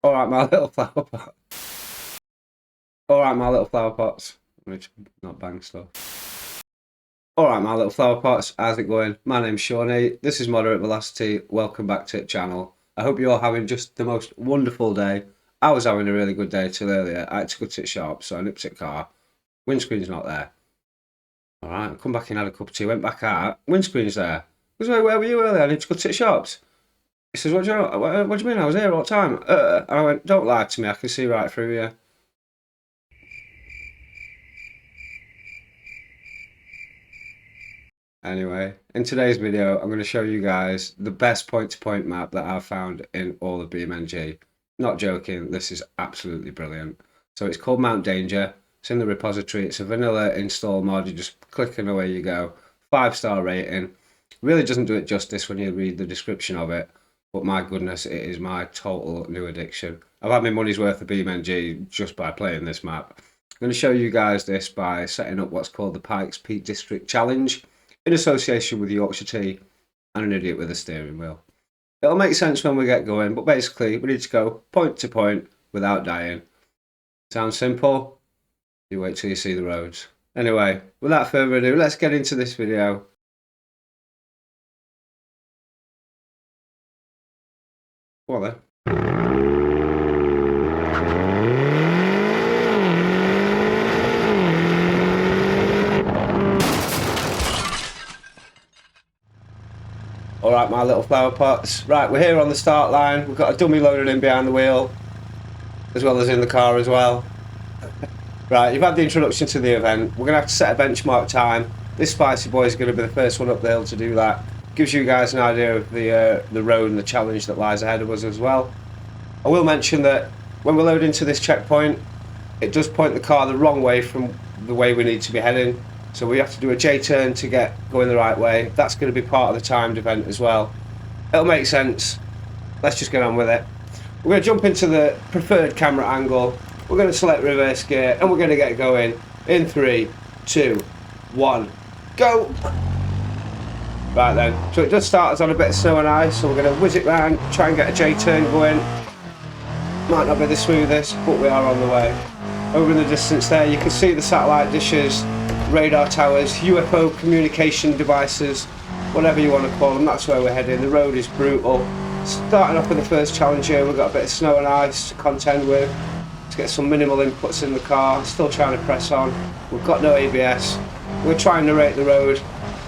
Alright, my little flower pot. Alright, my little flower pots. Which, not bang stuff. Alright, my little flower pots. How's it going? My name's Shawnee. This is Moderate Velocity. Welcome back to the channel. I hope you're all having just the most wonderful day. I was having a really good day till earlier. I had to go to the shop, so I nipped at the car. Windscreen's not there. Alright, come back in, had a cup of tea, went back out. Windscreen's there. I was like, where were you earlier? I need to go to the shops. He says, what do you mean? I was here all the time. I went, don't lie to me, I can see right through you. Anyway, in today's video, I'm going to show you guys the best point-to-point map that I've found in all of BeamNG. Not joking, this is absolutely brilliant. So it's called Mount Danger. It's in the repository. It's a vanilla install mod. You just click and away you go. 5-star rating. Really doesn't do it justice when you read the description of it. But my goodness, it is my total new addiction. I've had my money's worth of BeamNG just by playing this map. I'm going to show you guys this by setting up what's called the Pikes Peak District Challenge in association with Yorkshire Tea and an idiot with a steering wheel. It'll make sense when we get going, but basically we need to go point to point without dying. Sounds simple? You wait till you see the roads. Anyway, without further ado, let's get into this video. Well then. Alright, my little flower pots. Right, we're here on the start line. We've got a dummy loaded in behind the wheel, as well as in the car as well. Right, you've had the introduction to the event. We're going to have to set a benchmark time. This spicy boy is going to be the first one up the hill to do that. Gives you guys an idea of the road and the challenge that lies ahead of us as well. I will mention that when we load into this checkpoint, it does point the car the wrong way from the way we need to be heading. So we have to do a J-turn to get going the right way. That's going to be part of the timed event as well. It'll make sense. Let's just get on with it. We're going to jump into the preferred camera angle. We're going to select reverse gear and we're going to get going in 3, 2, 1, go! Right then, so it does start us on a bit of snow and ice, so we're going to whiz it round, try and get a J-turn going. Might not be the smoothest, but we are on the way. Over in the distance there, you can see the satellite dishes, radar towers, UFO communication devices, whatever you want to call them, that's where we're heading. The road is brutal. Starting off with the first challenge here, we've got a bit of snow and ice to contend with, to get some minimal inputs in the car. Still trying to press on. We've got no ABS. We're trying to narrate the road.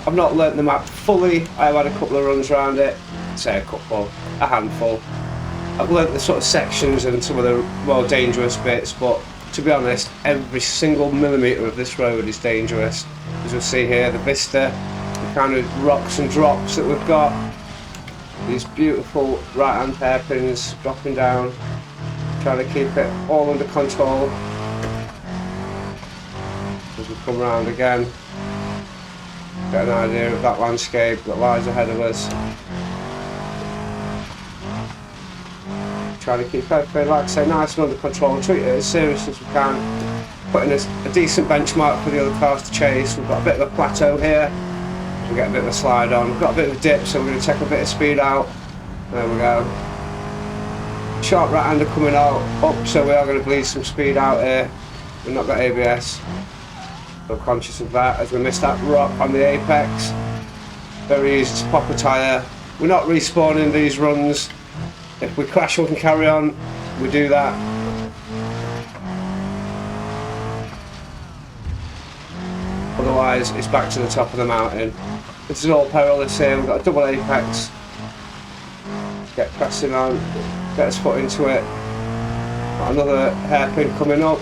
I've not learnt the map fully. I've had a couple of runs around it. Say a couple, a handful. I've learnt the sort of sections and some of the more dangerous bits, but to be honest, every single millimetre of this road is dangerous. As you'll see here, the vista, the kind of rocks and drops that we've got, these beautiful right-hand hairpins dropping down, trying to keep it all under control. As we come round again, get an idea of that landscape that lies ahead of us. Trying to keep everything, like I say, nice and under control and treat it as serious as we can. Putting a decent benchmark for the other cars to chase. We've got a bit of a plateau here. We get a bit of a slide on. We've got a bit of a dip, so we're going to take a bit of speed out. There we go. Sharp right-hander coming out up, so we are going to bleed some speed out here. We've not got ABS. We're conscious of that as we missed that rock on the apex. Very easy to pop a tyre. We're not respawning these runs. If we crash we can carry on, we do that. Otherwise it's back to the top of the mountain. This is all perilous here, we've got a double apex. Get pressing on, get us foot into it. Got another hairpin coming up.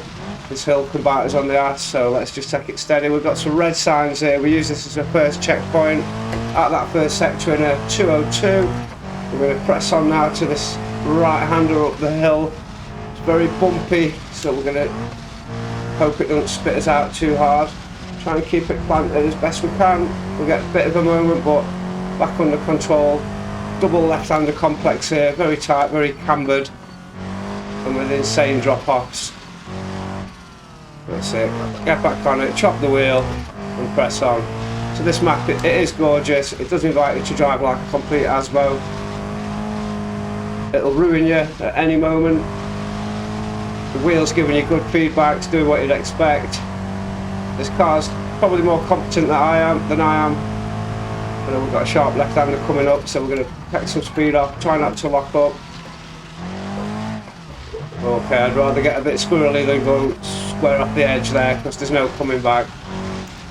This hill can bite us on the ass, so let's just take it steady. We've got some red signs here. We use this as a first checkpoint. At that first sector in a 202. We're going to press on now to this right-hander up the hill. It's very bumpy, so we're going to hope it doesn't spit us out too hard. Try and keep it planted as best we can. We'll get a bit of a moment, but back under control. Double left-hander complex here, very tight, very cambered, and with insane drop-offs. That's it. Get back on it, chop the wheel, and press on. So this map, it is gorgeous. It does invite you to drive like a complete asbo. It'll ruin you at any moment. The wheel's giving you good feedback, it's doing what you'd expect. This car's probably more competent than I am. I know we've got a sharp left-hander coming up, so we're going to take some speed off, try not to lock up. Okay, I'd rather get a bit squirrely than go square off the edge there, because there's no coming back.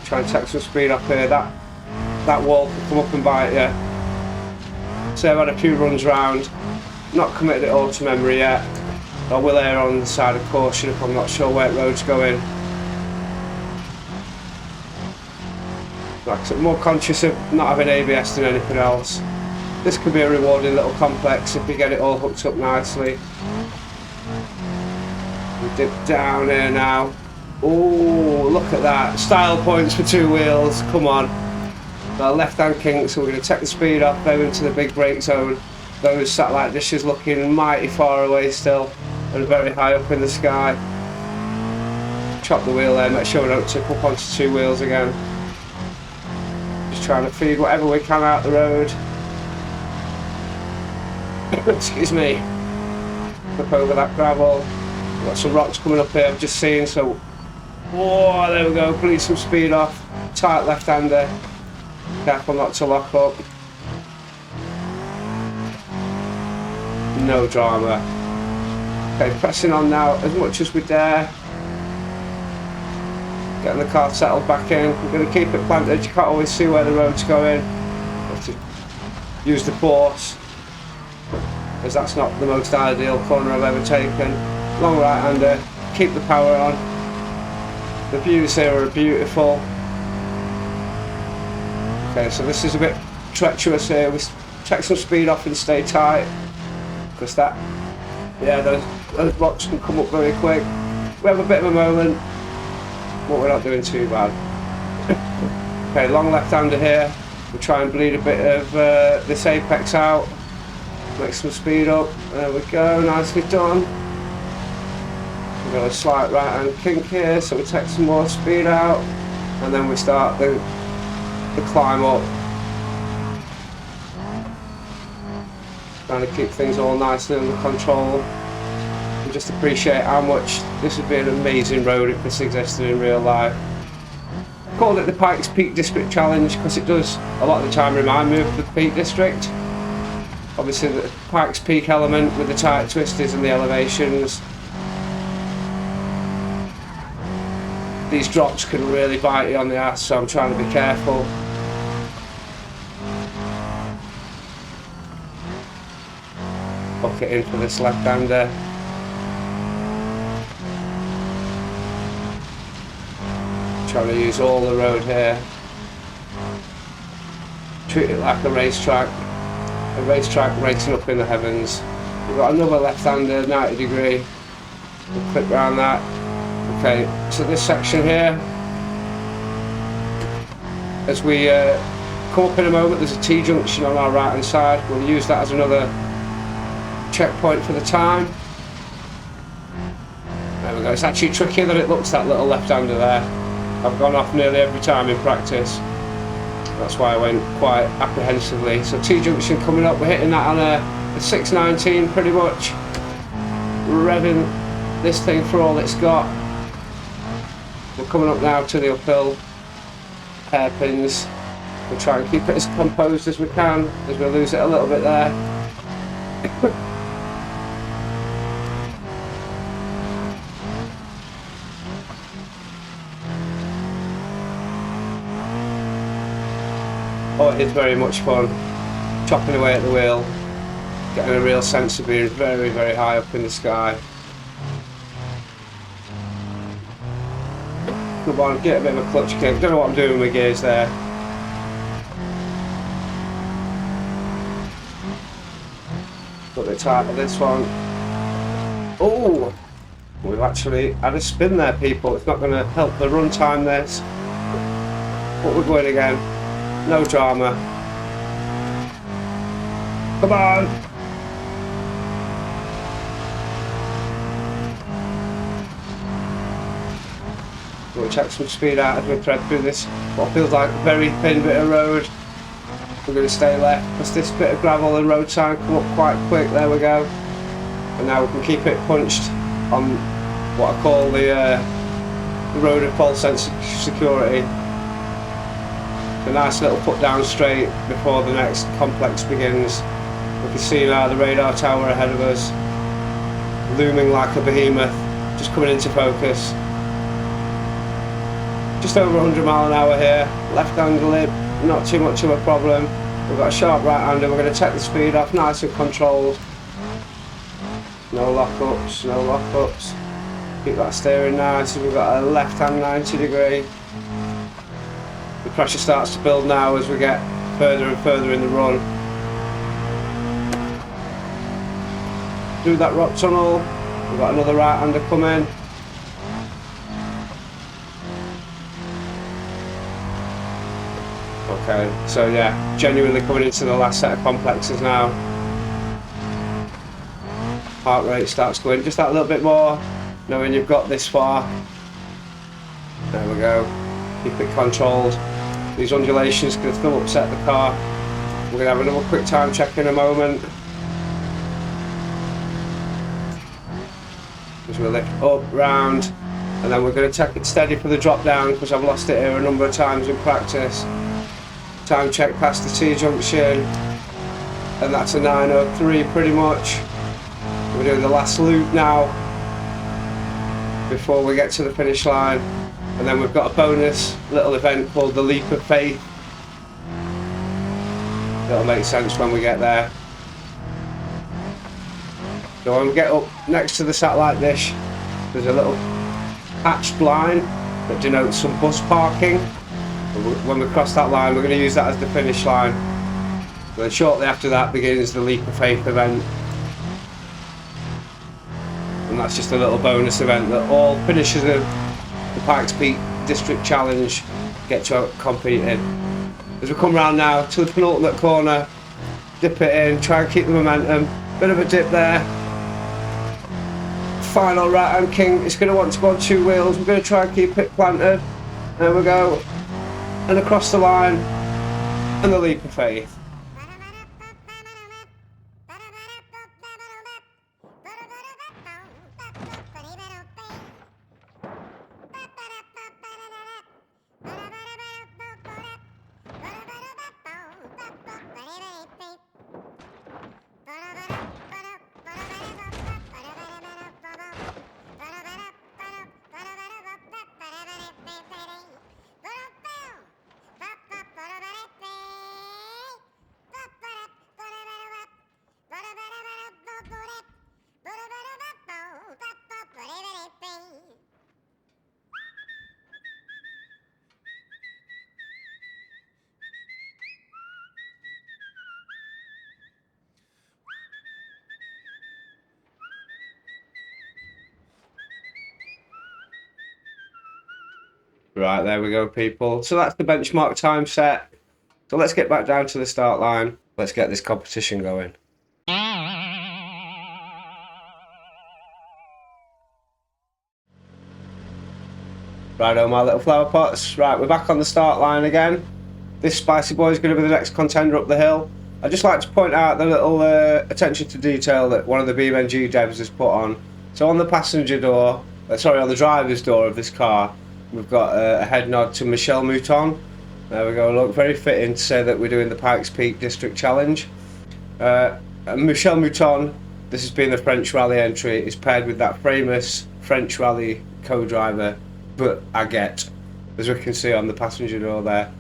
Try and take some speed up here. That wall can come up and bite you. So I've had a few runs round, not committed it all to memory yet. I will err on the side of caution if I'm not sure where the road's going. Like I said, more conscious of not having ABS than anything else. This could be a rewarding little complex if we get it all hooked up nicely. We dip down here now. Oh, look at that. Style points for two wheels. Come on. Our left hand kink, so we're going to take the speed up, go into the big brake zone. Those satellite dishes looking mighty far away still, and very high up in the sky. Chop the wheel there, make sure we don't tip up onto two wheels again. Just trying to feed whatever we can out the road. Excuse me. Flip over that gravel. We've got some rocks coming up here, I've just seen, so... Whoa, there we go, bleed some speed off. Tight left-hander. Careful not to lock up. No drama. Okay, pressing on now as much as we dare. Getting the car settled back in. We're going to keep it planted, you can't always see where the road's going. Have to use the force, because that's not the most ideal corner I've ever taken. Long right-hander, keep the power on. The views here are beautiful. Okay, so this is a bit treacherous here. We take some speed off and stay tight, because those rocks can come up very quick. We have a bit of a moment, but we're not doing too bad. Okay, long left-hander here. We'll try and bleed a bit of this apex out. Make some speed up. There we go, nicely done. We've got a slight right-hand kink here, so we take some more speed out, and then we start the climb up. Trying to keep things all nicely under control. And just appreciate how much this would be an amazing road if this existed in real life. I called it the Pikes Peak District Challenge because it does a lot of the time remind me of the Peak District. Obviously the Pikes Peak element with the tight twisters and the elevations. These drops can really bite you on the ass, so I'm trying to be careful. Hook it in for this left-hander. Trying to use all the road here. Treat it like a racetrack racing up in the heavens. We've got another left-hander, 90 degree. We'll clip round that. Okay, so this section here, as we come up in a moment, there's a T-junction on our right hand side. We'll use that as another checkpoint for the time. There we go, it's actually trickier than it looks, that little left-hander there. I've gone off nearly every time in practice. That's why I went quite apprehensively. So T-junction coming up, we're hitting that on a 619 pretty much. Revving this thing for all it's got. We're coming up now to the uphill hairpins. We'll try and keep it as composed as we can, as we lose it a little bit there. Oh, it is very much fun. Chopping away at the wheel, getting a real sense of being very, very high up in the sky. Come on, get a bit of a clutch kick. Don't know what I'm doing with my gears there. Got the tight of this one. Oh, we've actually had a spin there, people. It's not going to help the run time this. But we're going again. No drama. Come on. We'll check some speed out as we thread through this, what feels like a very thin bit of road. We're going to stay left because this bit of gravel and road sign come up quite quick. There we go. And now we can keep it punched on what I call the road of false sense of security. A nice little put down straight before the next complex begins. We can see now the radar tower ahead of us, looming like a behemoth, just coming into focus. Just over 100 mile an hour here, left hand lip, not too much of a problem. We've got a sharp right hander, we're going to take the speed off, nice and controlled. No lockups, no lockups. Keep that steering nice, we've got a left hand 90 degree. The pressure starts to build now as we get further and further in the run. Through that rock tunnel, we've got another right hander coming. Okay, so yeah, genuinely coming into the last set of complexes now. Heart rate starts going just that little bit more, knowing you've got this far. There we go, keep it controlled. These undulations can still upset the car. We're going to have another quick time check in a moment. As we lift up, round, and then we're going to take it steady for the drop down because I've lost it here a number of times in practice. Time check past the T-junction, and that's a 9:03 pretty much. We're doing the last loop now before we get to the finish line, and then we've got a bonus little event called the Leap of Faith. It'll make sense when we get there. So when we get up next to the satellite dish, there's a little hatched line that denotes some bus parking. When we cross that line, we're going to use that as the finish line. And then shortly after that begins the Leap of Faith event. And that's just a little bonus event that all finishers of the Pikes Peak District Challenge get to compete in. As we come round now to the penultimate corner, dip it in, try and keep the momentum. Bit of a dip there. Final right hand king, it's going to want to go on two wheels. We're going to try and keep it planted. There we go. And across the line, and the Leap of Faith. Right, there we go, people. So that's the benchmark time set. So let's get back down to the start line. Let's get this competition going. Righto, my little flower pots. Right, we're back on the start line again. This spicy boy is going to be the next contender up the hill. I'd just like to point out the little attention to detail that one of the BeamNG devs has put on. So on the passenger door, on the driver's door of this car, we've got a head nod to Michel Mouton. There we go, look, very fitting to say that we're doing the Pikes Peak District Challenge. Michel Mouton, this has been the French rally entry, is paired with that famous French rally co-driver, but Aguette, as we can see on the passenger door there.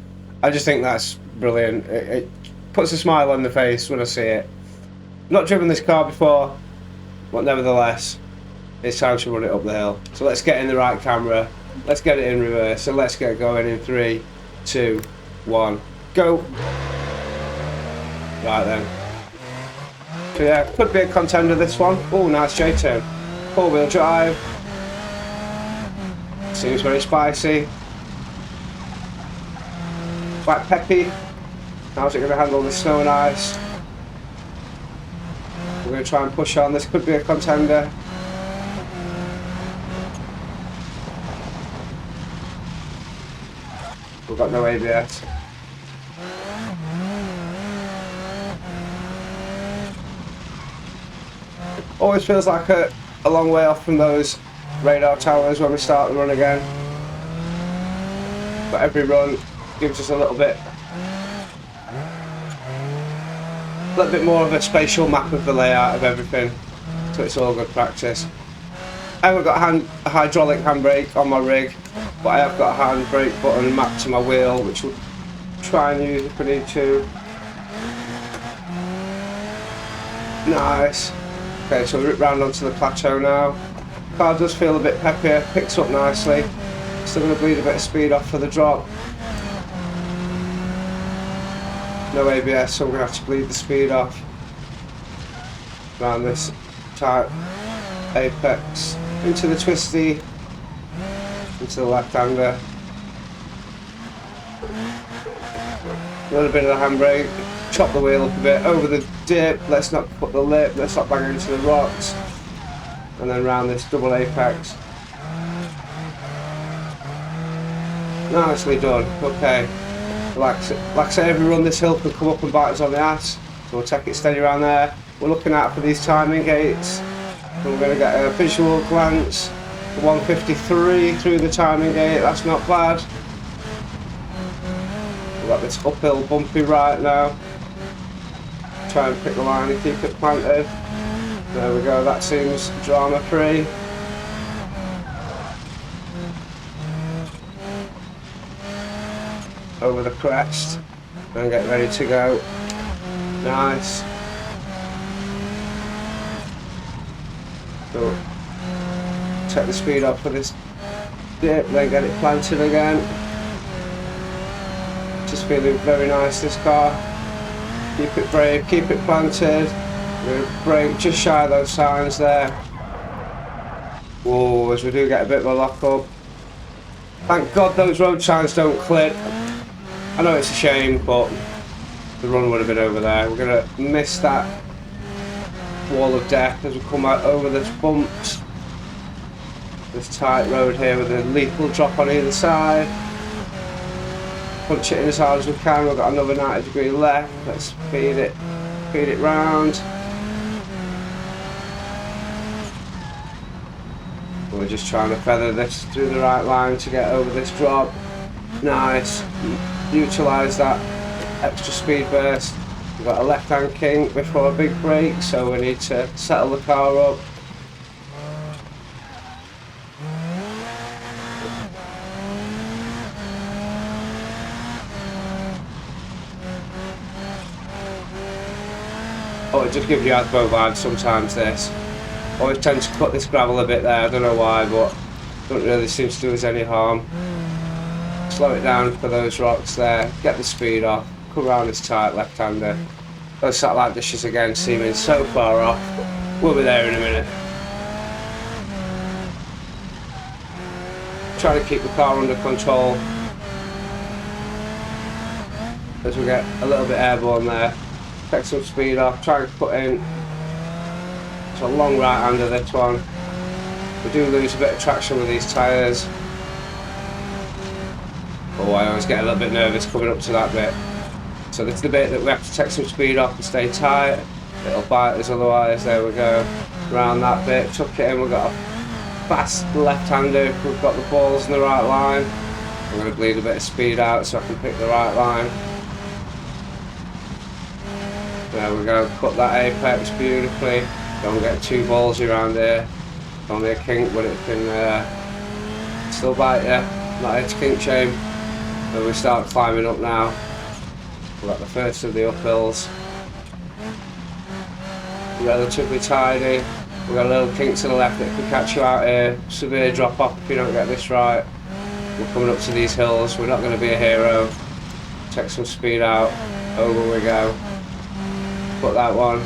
I just think that's brilliant. It puts a smile on the face when I see it. Not driven this car before, but nevertheless, it's time to run it up the hill. So let's get in the right camera. Let's get it in reverse, and let's get going in 3, 2, 1, go. Right then. So yeah, could be a contender this one. Oh, nice J-turn. 4-wheel drive. Seems very spicy. Quite peppy. How's it going to handle the snow and ice? We're going to try and push on. This could be a contender. We've got no ABS. Always feels like a long way off from those radar towers when we start the run again. But every run gives us a little bit more of a spatial map of the layout of everything, so it's all good practice. I haven't got a hydraulic handbrake on my rig, but I have got a handbrake button mapped to my wheel, which we'll try and use if we need to. Nice. Okay, so we're round onto the plateau now. Car does feel a bit peppier, picks up nicely. Still going to bleed a bit of speed off for the drop. No ABS, so we're going to have to bleed the speed off around this tight apex, into the twisty, into the left-hander. A little bit of the handbrake, chop the wheel up a bit, over the dip, let's not put the lip, let's not bang into the rocks, and then round this double apex. Nicely done, okay. Like I say, every run this hill can come up and bite us on the ass, so we'll take it steady around there. We're looking out for these timing gates, and we're going to get a visual glance. 153 through the timing gate, that's not bad. We've got this uphill bumpy right now. Try and pick the line and keep it planted. There we go, that seems drama free. Over the crest and get ready to go. Nice. So take the speed up for this dip, then get it planted again. Just feeling very nice, this car. Keep it brave, keep it planted. We're gonna brake just shy of those signs there. Whoa, as we do get a bit of a lock up. Thank God those road signs don't clip. I know it's a shame, but the run would have been over there. We're going to miss that wall of death as we come out over this bumps. This tight road here with a lethal drop on either side. Punch it in as hard as we can. We've got another 90-degree left. Let's speed it round. We're just trying to feather this through the right line to get over this drop. Nice. Utilise that extra speed burst. We've got a left hand kink before a big break, so we need to settle the car up. Oh, it just gives you Asbo vibes sometimes, this. Always tend to cut this gravel a bit there, I don't know why, but don't really seem to do us any harm. Slow it down for those rocks there, get the speed off, come around this tight left-hander. Those satellite dishes again seeming so far off, we'll be there in a minute. Try to keep the car under control as we get a little bit airborne there. Take some speed off, try and put in. It's a long right-hander this one. We do lose a bit of traction with these tyres. Oh, I always get a little bit nervous coming up to that bit. So this is the bit that we have to take some speed off and stay tight. It'll bite us otherwise. There we go. Around that bit, tuck it in. We've got a fast left-hander. We've got the balls in the right line. I'm going to bleed a bit of speed out so I can pick the right line. There we go. Cut that apex beautifully. Don't get too ballsy around here. Only a kink, but it can still bite you. Not a kink shame. And we start climbing up now. We've got the first of the uphills. Relatively tidy. We've got a little kink to the left that can catch you out here. Severe drop off if you don't get this right. We're coming up to these hills. We're not going to be a hero. Take some speed out. Over we go. Put that one.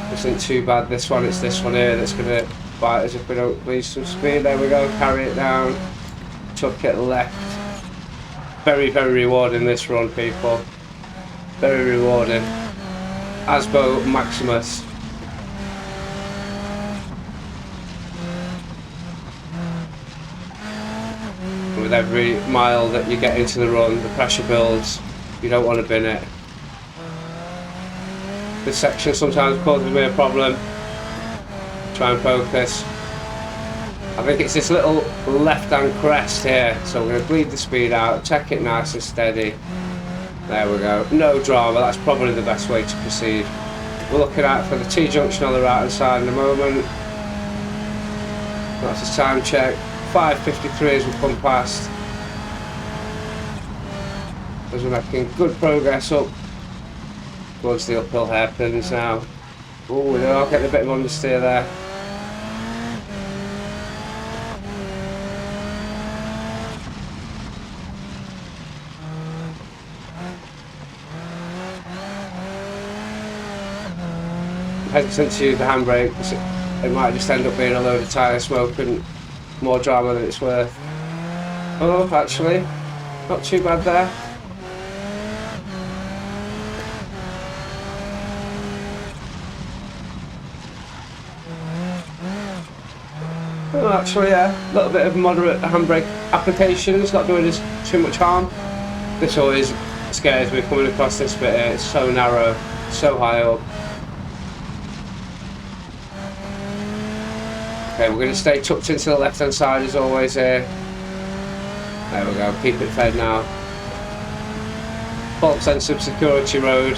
This isn't too bad. This one, it's this one here that's going to bite us if we don't lose some speed. There we go. Carry it down. Tuck it left. Very, very rewarding this run, people. Very rewarding. Asbo Maximus. With every mile that you get into the run, the pressure builds. You don't want to bin it. This section sometimes causes me a problem. Try and focus. I think it's this little left-hand crest here, so we're going to bleed the speed out, check it nice and steady. There we go, no drama, that's probably the best way to proceed. We're looking out for the T-junction on the right-hand side in a moment. That's a time check, 5:53 as we come past. As we're making good progress up towards the uphill hairpins now. Oh, we are getting a bit of understeer there. Hesitant to use the handbrake because it might just end up being a load of tyre smoke and more drama than it's worth. Oh, actually, not too bad there. Oh, actually, yeah, a little bit of moderate handbrake application. It's not doing us too much harm. This always scares me coming across this bit here. It's so narrow, so high up. Okay, we're going to stay tucked into the left hand side as always here. There we go, keep it fed now. Fault sensitive security road.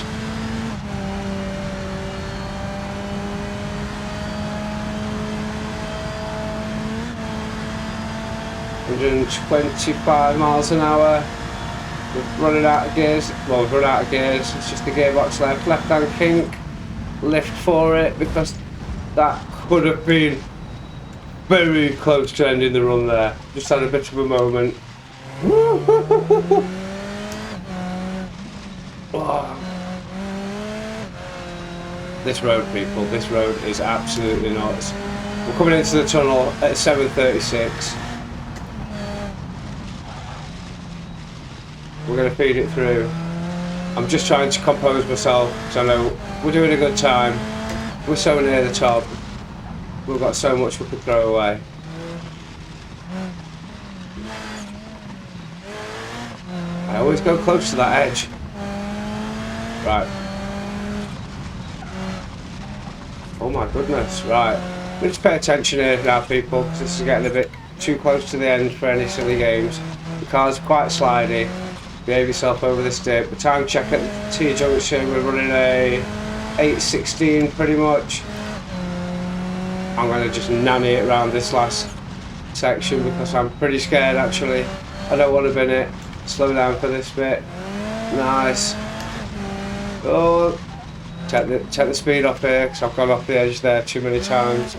$125 miles an hour. We're running out of gears. Well, we've run out of gears. It's just the gearbox left. Left hand kink. Lift for it because that could have been very close to ending the run there. Just had a bit of a moment. Oh. This road, people, this road is absolutely nuts. We're coming into the tunnel at 7:36. We're going to feed it through. I'm just trying to compose myself because I know we're doing a good time. We're so near the top. We've got so much we could throw away. I always go close to that edge. Right. Oh my goodness, right. We just pay attention here now, people, because this is getting a bit too close to the end for any silly games. The car's quite slidey. Behave yourself over this dip. The time check at the T-junction, we're running a 8:16 pretty much. I'm going to just nanny it around this last section because I'm pretty scared actually. I don't want to bin it. Slow down for this bit. Nice. Oh, take the speed off here because I've gone off the edge there too many times.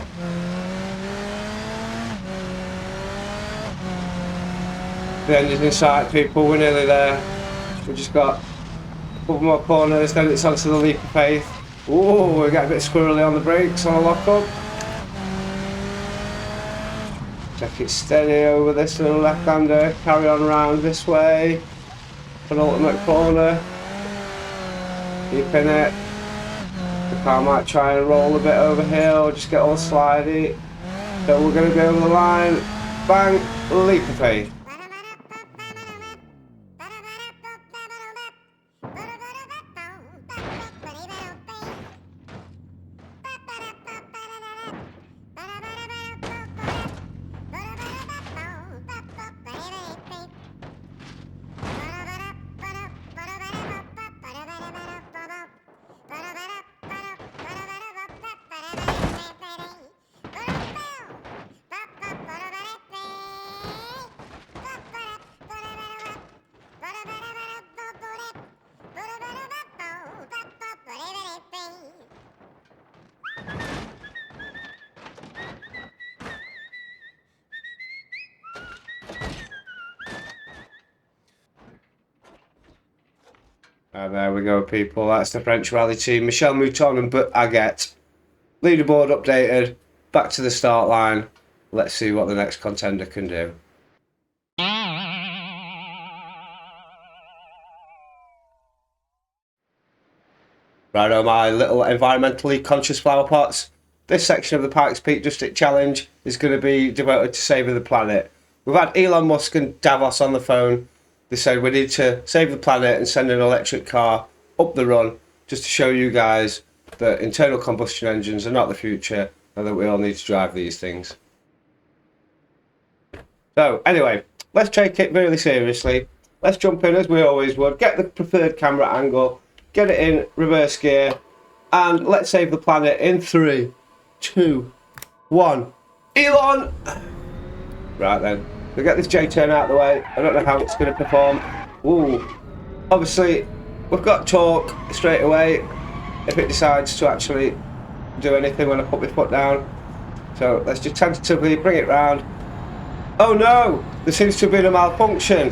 The engine's in sight, people, we're nearly there. We've just got a couple more corners, then it's onto the leap of faith. Ooh, we get a bit squirrely on the brakes on a lock-up. Take it steady over this little left-hander, carry on around this way. Penultimate corner. Keep in it. The car might try and roll a bit over here or just get all slidey. So we're going to be over the line. Bang, leap of faith. There we go, people. That's the French rally team. Michel Mouton and Aguette. Leaderboard updated. Back to the start line. Let's see what the next contender can do. Righto, my little environmentally conscious flower pots. This section of the Pikes Peak District Challenge is going to be devoted to saving the planet. We've had Elon Musk and Davos on the phone. They said we need to save the planet and send an electric car up the run just to show you guys that internal combustion engines are not the future and that we all need to drive these things. So anyway, let's take it really seriously. Let's jump in as we always would, get the preferred camera angle, get it in reverse gear, and let's save the planet in 3, 2, 1. Elon! Right then, we'll get this J-turn out of the way. I don't know how it's going to perform. Ooh. Obviously, we've got torque straight away if it decides to actually do anything when I put my foot down. So let's just tentatively bring it round. Oh no! There seems to have been a malfunction.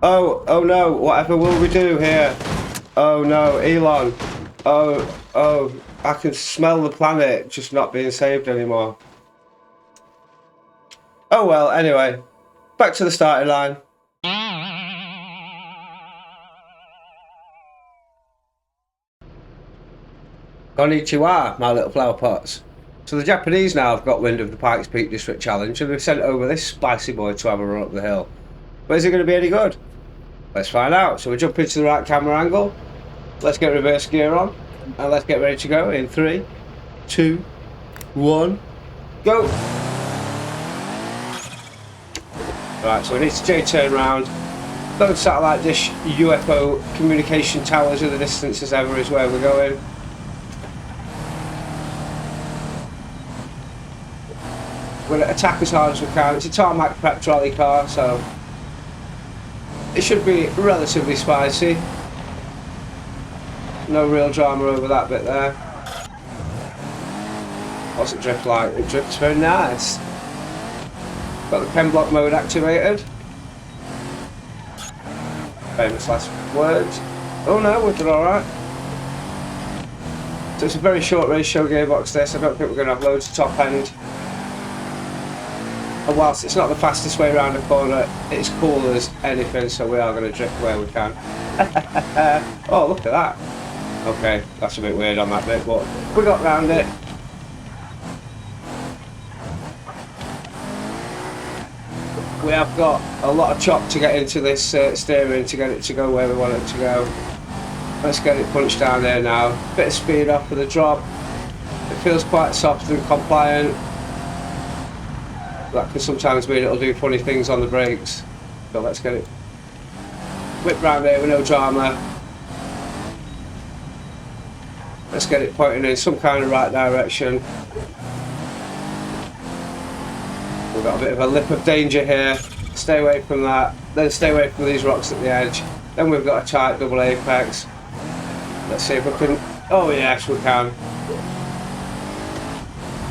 Oh no, whatever will we do here? Oh no, Elon. Oh, I can smell the planet just not being saved anymore. Oh well, anyway, back to the starting line. Konnichiwa, my little flower pots. So the Japanese now have got wind of the Pikes Peak District Challenge and they've sent over this spicy boy to have a run up the hill. But is it going to be any good? Let's find out. So we jump into the right camera angle. Let's get reverse gear on. And let's get ready to go in 3, 2, 1, go! Right, so we need to J-turn round. Those satellite dish UFO communication towers in the distance as ever is where we're going. We're going to attack as hard as we can. It's a tarmac prep trolley car, so it should be relatively spicy. No real drama over that bit there. What's it drift like? It drifts very nice. Got the pen block mode activated. Famous last words. Oh no, we've done alright. So it's a very short ratio gearbox this. I don't think we're going to have loads of top end. And whilst it's not the fastest way around the corner, it's cool as anything, so we are going to drift where we can. Oh, look at that. Okay, that's a bit weird on that bit, but we got round it. We have got a lot of chop to get into this steering to get it to go where we want it to go. Let's get it punched down there now. Bit of speed off for the drop. It feels quite soft and compliant. That can sometimes mean it'll do funny things on the brakes. So let's get it whipped round there with no drama. Let's get it pointing in some kind of right direction. We've got a bit of a lip of danger here. Stay away from that. Then stay away from these rocks at the edge. Then we've got a tight double apex. Let's see if we can... Oh yes, we can.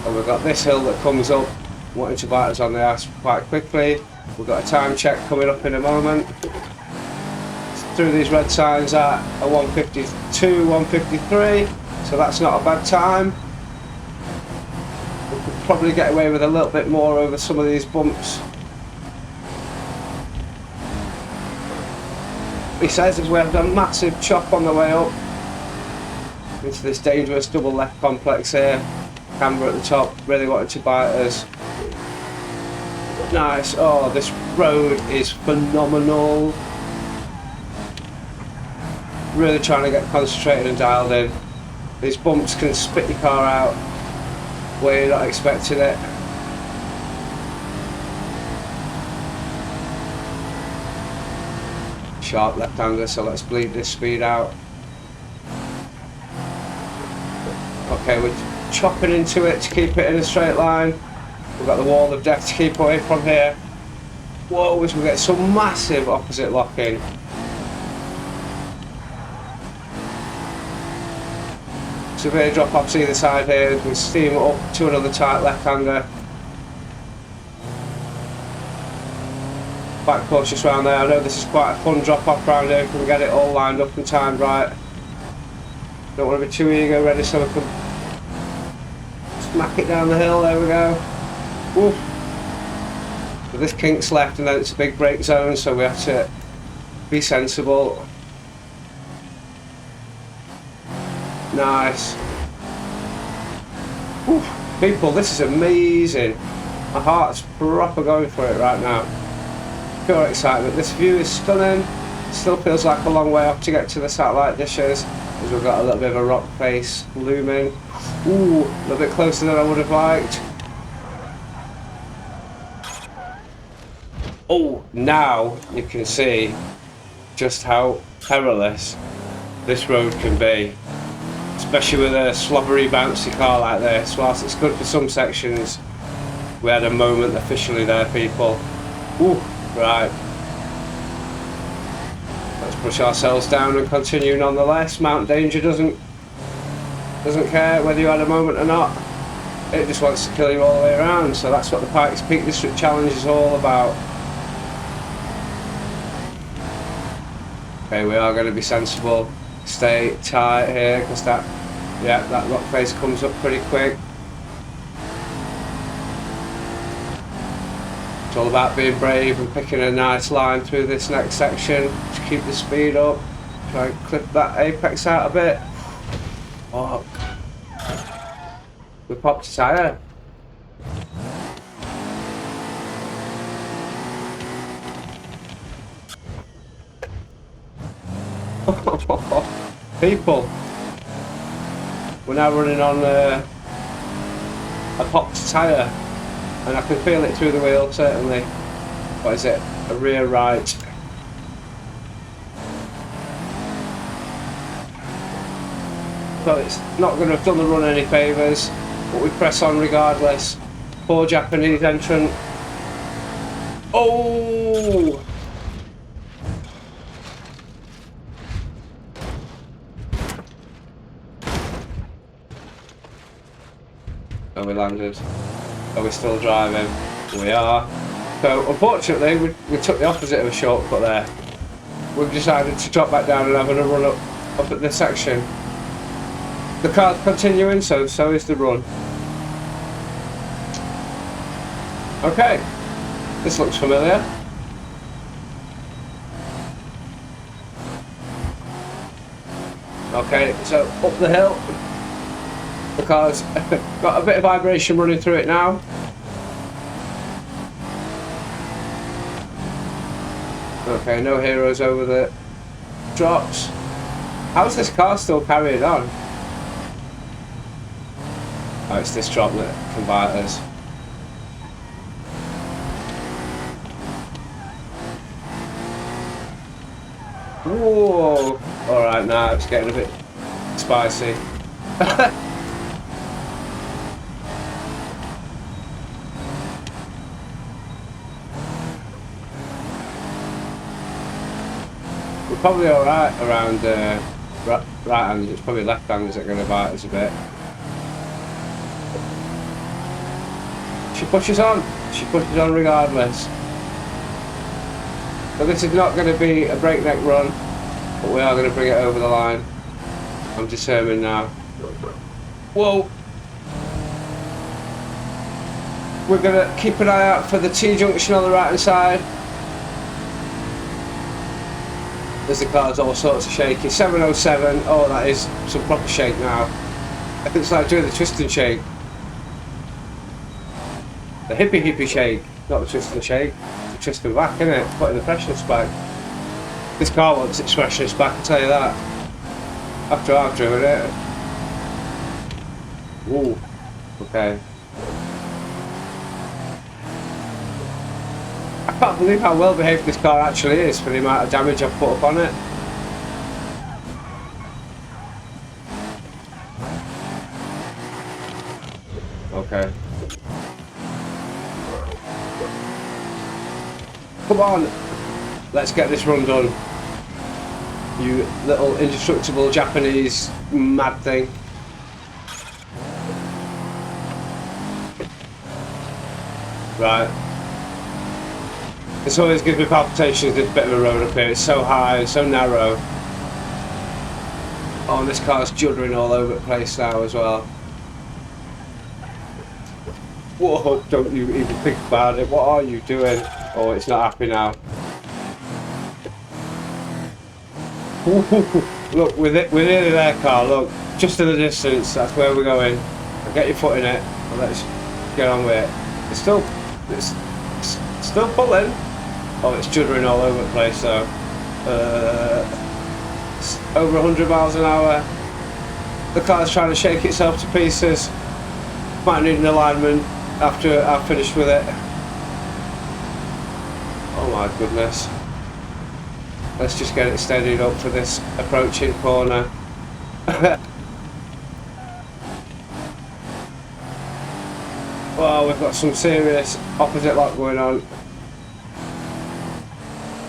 And we've got this hill that comes up, wanting to bite us on the ass quite quickly. We've got a time check coming up in a moment. Through these red signs at a 152, 153. So that's not a bad time. We could probably get away with a little bit more over some of these bumps. He says as we have a massive chop on the way up into this dangerous double left complex here. Camber at the top, really wanted to bite us. Nice. Oh, this road is phenomenal. Really trying to get concentrated and dialed in. These bumps can spit your car out where you're not expecting it. Sharp left-hander, so let's bleed this speed out. Okay, we're chopping into it to keep it in a straight line. We've got the wall of death to keep away from here. Whoa, we get some massive opposite locking. Severe drop offs either side here. We can steam up to another tight left-hander. Quite cautious around there. I know this is quite a fun drop off round here. Can we get it all lined up and timed right? Don't want to be too ego ready, so we can smack it down the hill. There we go. Oof. But this kink's left, and then it's a big brake zone, so we have to be sensible. Nice. Oof. People, this is amazing. My heart's proper going for it right now. Pure excitement. This view is stunning. Still feels like a long way off to get to the satellite dishes, as we've got a little bit of a rock face looming. Ooh, a little bit closer than I would have liked. Oh, now you can see just how perilous this road can be, especially with a slobbery, bouncy car like this. Whilst it's good for some sections, we had a moment officially there, people. Ooh, right. Let's push ourselves down and continue nonetheless. Mount Danger doesn't care whether you had a moment or not. It just wants to kill you all the way around. So that's what the Pikes Peak District Challenge is all about. Okay, we are going to be sensible. Stay tight here, because that rock face comes up pretty quick. It's all about being brave and picking a nice line through this next section. Just keep the speed up. Try and clip that apex out a bit. Oh, we popped a tyre. People, we're now running on a popped tyre, and I can feel it through the wheel, certainly. What is it? A rear right. So it's not going to have done the run any favours, but we press on regardless. Poor Japanese entrant. Oh! Oh, we landed. Are we still driving? We are. So unfortunately we took the opposite of a shortcut there. We've decided to drop back down and have another run up at this section. The car's continuing, so is the run. Okay, this looks familiar. Okay, so up the hill. The car's got a bit of vibration running through it now. Okay, no heroes over the drops. How's this car still carrying on? Oh, it's this drop that can bite us. Whoa! Alright, now it's getting a bit spicy. We're probably alright around right hand. It's probably left handers that are going to bite us a bit. She pushes on. She pushes on regardless. So this is not going to be a breakneck run, but we are going to bring it over the line. I'm determined now. Whoa! We're going to keep an eye out for the T-junction on the right hand side. There's the car's all sorts of shaky. 707, oh that is some proper shake now. I think it's like doing the twist and shake. The hippie shake, not the twist and shake. The twist and back, innit? Putting the freshness back. This car wants its freshness back, I'll tell you that. After I've driven it. Ooh, okay. I can't believe how well behaved this car actually is for the amount of damage I've put up on it. Okay. Come on! Let's get this run done. You little indestructible Japanese mad thing. Right. This always gives me palpitations, this bit of a road up here. It's so high and so narrow. Oh, and this car's juddering all over the place now as well. Whoa, don't you even think about it. What are you doing? Oh, it's not happy now. Look, we're nearly there, car. Look, just in the distance. That's where we're going. Get your foot in it and let's get on with it. It's still pulling. Oh, it's juddering all over the place though. It's over 100 miles an hour. The car's trying to shake itself to pieces. Might need an alignment after I've finished with it. Oh my goodness. Let's just get it steadied up for this approaching corner. Well, we've got some serious opposite lock going on.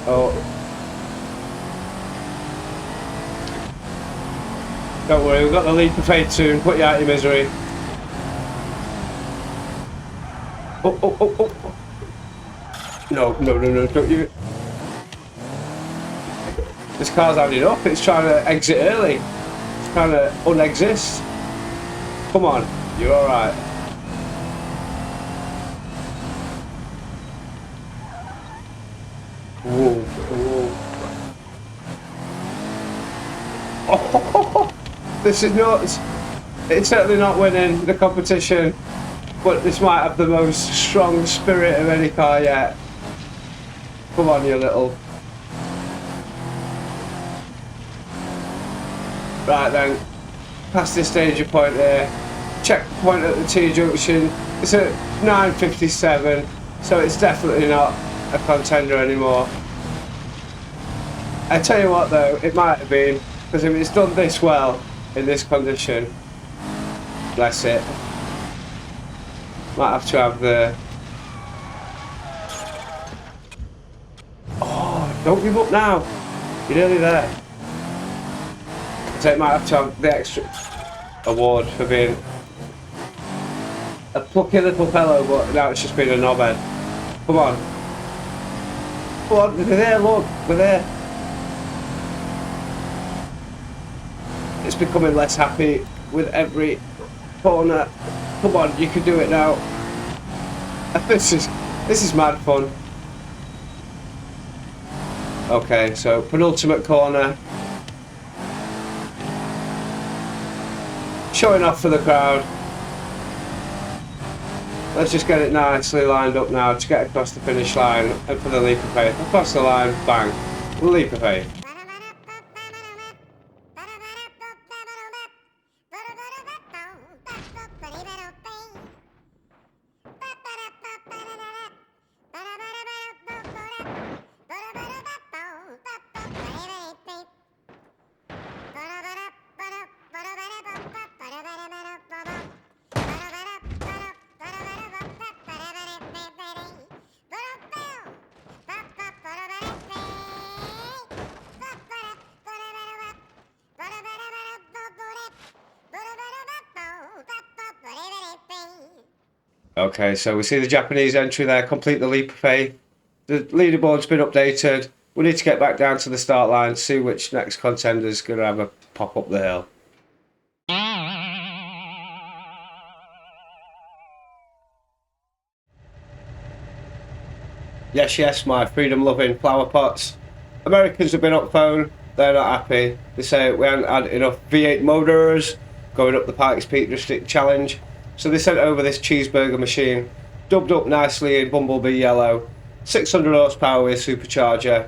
Oh. Don't worry, we've got the leap of faith soon. Put you out of your misery. Oh, oh, oh, oh. No, no, no, no, don't you. This car's had enough. It's trying to exit early. It's trying to unexist. Come on, you're alright. Whoa, whoa. Oh, this is nuts. It's certainly not winning the competition, but this might have the most strong spirit of any car yet. Come on, you little. Right then, past this danger point here. Checkpoint at the T junction. It's at 9:57, so it's definitely not a contender anymore. I tell you what though, it might have been, because if it's done this well in this condition, bless it, might have to have the... Oh, don't give up now, you're nearly there. So it might have to have the extra award for being a plucky little fellow, but now it's just been a knobhead. Come on. Come on, we're there, look, we're there. It's becoming less happy with every corner. Come on, you can do it now. This is mad fun. Okay, so penultimate corner. Showing off for the crowd. Let's just get it nicely lined up now to get across the finish line and for the leap of faith. Across the line, bang, leap of faith. Okay, so we see the Japanese entry there, complete the leap of faith. The leaderboard's been updated. We need to get back down to the start line, see which next contender's going to have a pop up the hill. Yes, yes, my freedom-loving flower pots. Americans have been up phone, they're not happy. They say we haven't had enough V8 motors going up the Pikes Peak District challenge. So they sent over this cheeseburger machine, dubbed up nicely in Bumblebee yellow, 600 horsepower with supercharger.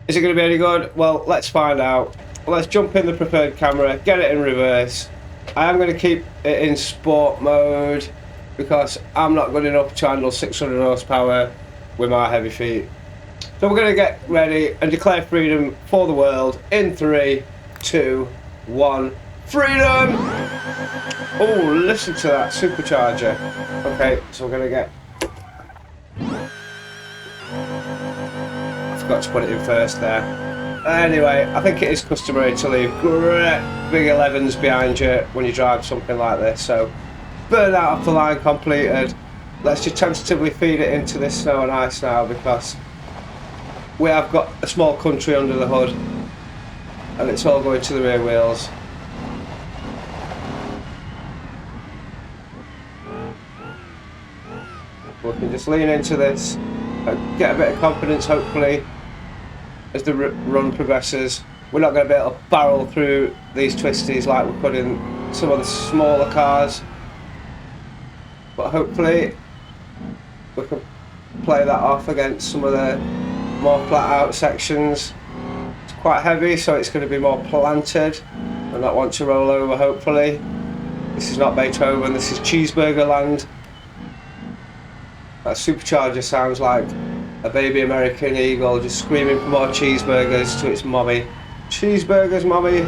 Is it going to be any good? Well, let's find out. Let's jump in the preferred camera, get it in reverse. I am going to keep it in sport mode because I'm not good enough to handle 600 horsepower with my heavy feet. So we're going to get ready and declare freedom for the world in 3, 2, 1. Freedom! Oh, listen to that supercharger. Okay, so we're gonna get... I forgot to put it in first there. Anyway, I think it is customary to leave great big 11s behind you when you drive something like this. So, burn out off the line completed. Let's just tentatively feed it into this snow and ice now because we have got a small country under the hood and it's all going to the rear wheels. We can just lean into this, get a bit of confidence hopefully as the run progresses. We're not going to be able to barrel through these twisties like we could in some of the smaller cars, but hopefully we can play that off against some of the more flat out sections. It's quite heavy, so it's going to be more planted and not want to roll over hopefully. This is not Beethoven, this is cheeseburger land. That supercharger sounds like A baby American eagle just screaming for more cheeseburgers to its mommy. Cheeseburgers, mommy.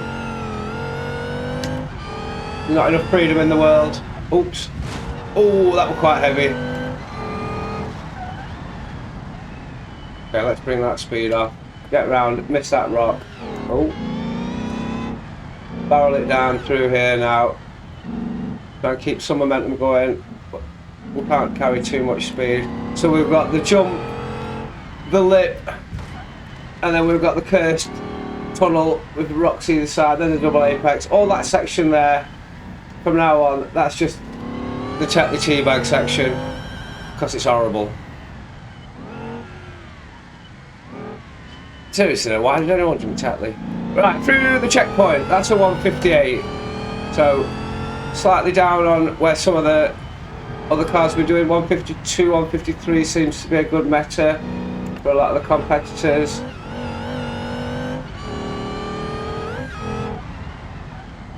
Not enough freedom in the world. Oops. Oh, that was quite heavy. Okay, let's bring that speed off. Get round, miss that rock. Oh. Barrel it down through here now. Try and keep some momentum going. But we can't carry too much speed. So we've got the jump, the lip, and then we've got the cursed tunnel with the rocks either side, then the double apex. All that section there, from now on, that's just the Tetley teabag section, because it's horrible. Seriously though, why did anyone jump Tetley? Right, through the checkpoint, that's a 158. So, slightly down on where some of the other cars were doing. 152, 153 seems to be a good meta for a lot of the competitors.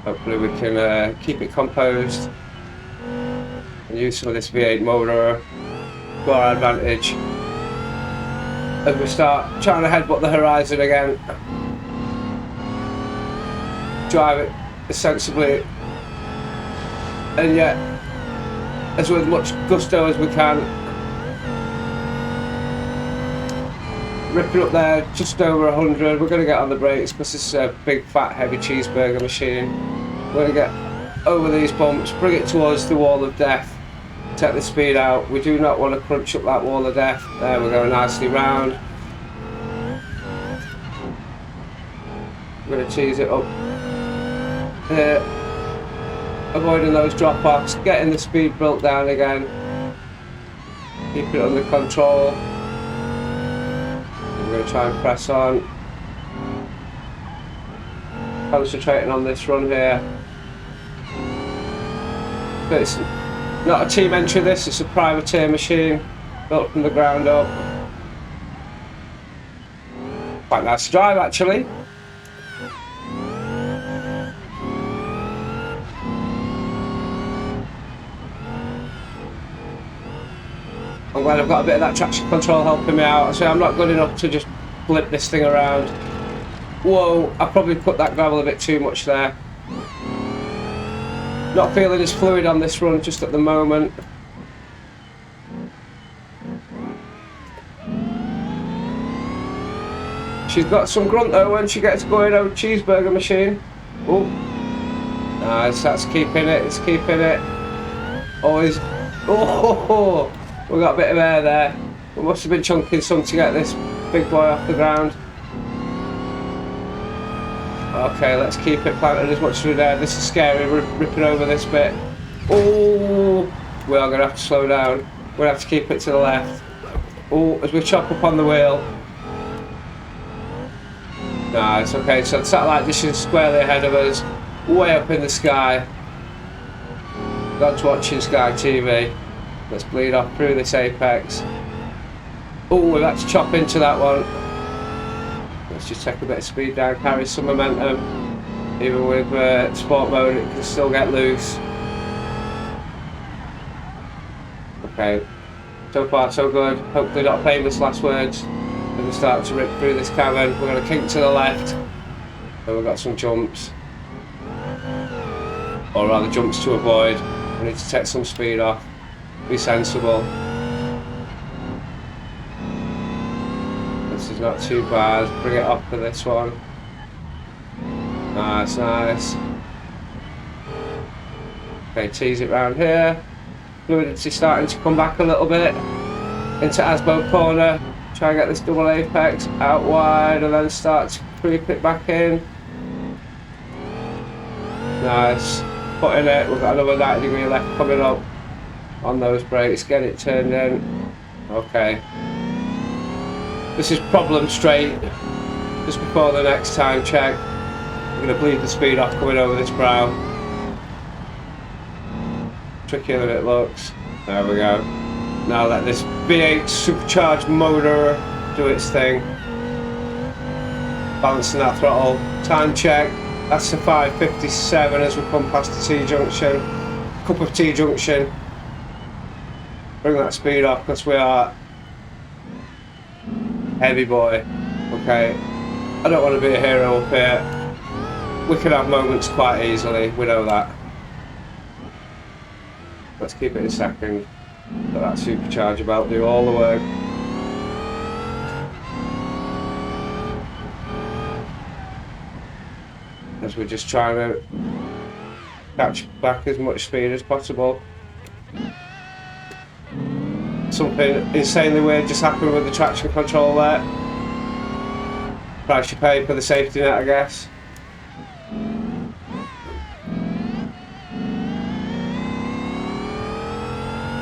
Hopefully we can keep it composed and use some of this V8 motor to our advantage as we start trying to headbutt the horizon again. Drive it sensibly and yet as with much gusto as we can. Rip it up there, just over 100. We're going to get on the brakes because this is a big fat heavy cheeseburger machine. We're going to get over these bumps, bring it towards the wall of death, take the speed out. We do not want to crunch up that wall of death. There, we're going nicely round. We're going to tease it up here, avoiding those drop-offs, getting the speed built down again, keep it under control. We're going to try and press on, concentrating on this run here. But it's not a team entry this, it's a privateer machine, built from the ground up. Quite nice to drive actually. I'm glad I've got a bit of that traction control helping me out. So I'm not good enough to just blip this thing around. Whoa, I probably put that gravel a bit too much there. Not feeling as fluid on this run just at the moment. She's got some grunt though when she gets going, old cheeseburger machine. Oh, nice, that's keeping it, it's keeping it. Always, oh, we got a bit of air there. We must have been chunking some to get this big boy off the ground. Okay, let's keep it planted as much as we're there. This is scary, we're ripping over this bit. Oh, we are going to have to slow down. We're going to have to keep it to the left. Oh, as we chop up on the wheel. Nice, okay, so the satellite dish is squarely ahead of us, way up in the sky. God's watching Sky TV. Let's bleed off through this apex. Oh, we've had to chop into that one. Let's just take a bit of speed down, carry some momentum. Even with sport mode, it can still get loose. Okay, so far so good. Hopefully not famous last words. As we start to rip through this cavern, we're going to kink to the left. And we've got some jumps. Or rather jumps to avoid. We need to take some speed off. Be sensible. This is not too bad. Bring it off for this one. Nice, nice. Okay, tease it round here. Fluidity starting to come back a little bit. Into Asbo corner. Try and get this double apex out wide and then start to creep it back in. Nice. Putting it. We've got another 90 degree left coming up. On those brakes, get it turned in. Okay. This is problem straight. Just before the next time check. We're going to bleed the speed off coming over this brow. Trickier than it looks. There we go. Now let this V8 supercharged motor do its thing. Balancing that throttle. Time check. That's the 5:57 as we come past the T-junction. Cup of T-junction. Bring that speed off because we are Heavy boy. Okay. I don't want to be a hero up here. We can have moments quite easily, we know that. Let's keep it in second. Let that supercharger belt do all the work. As we're just trying to catch back as much speed as possible. Something insanely weird just happened with the traction control there. Price you pay for the safety net, I guess.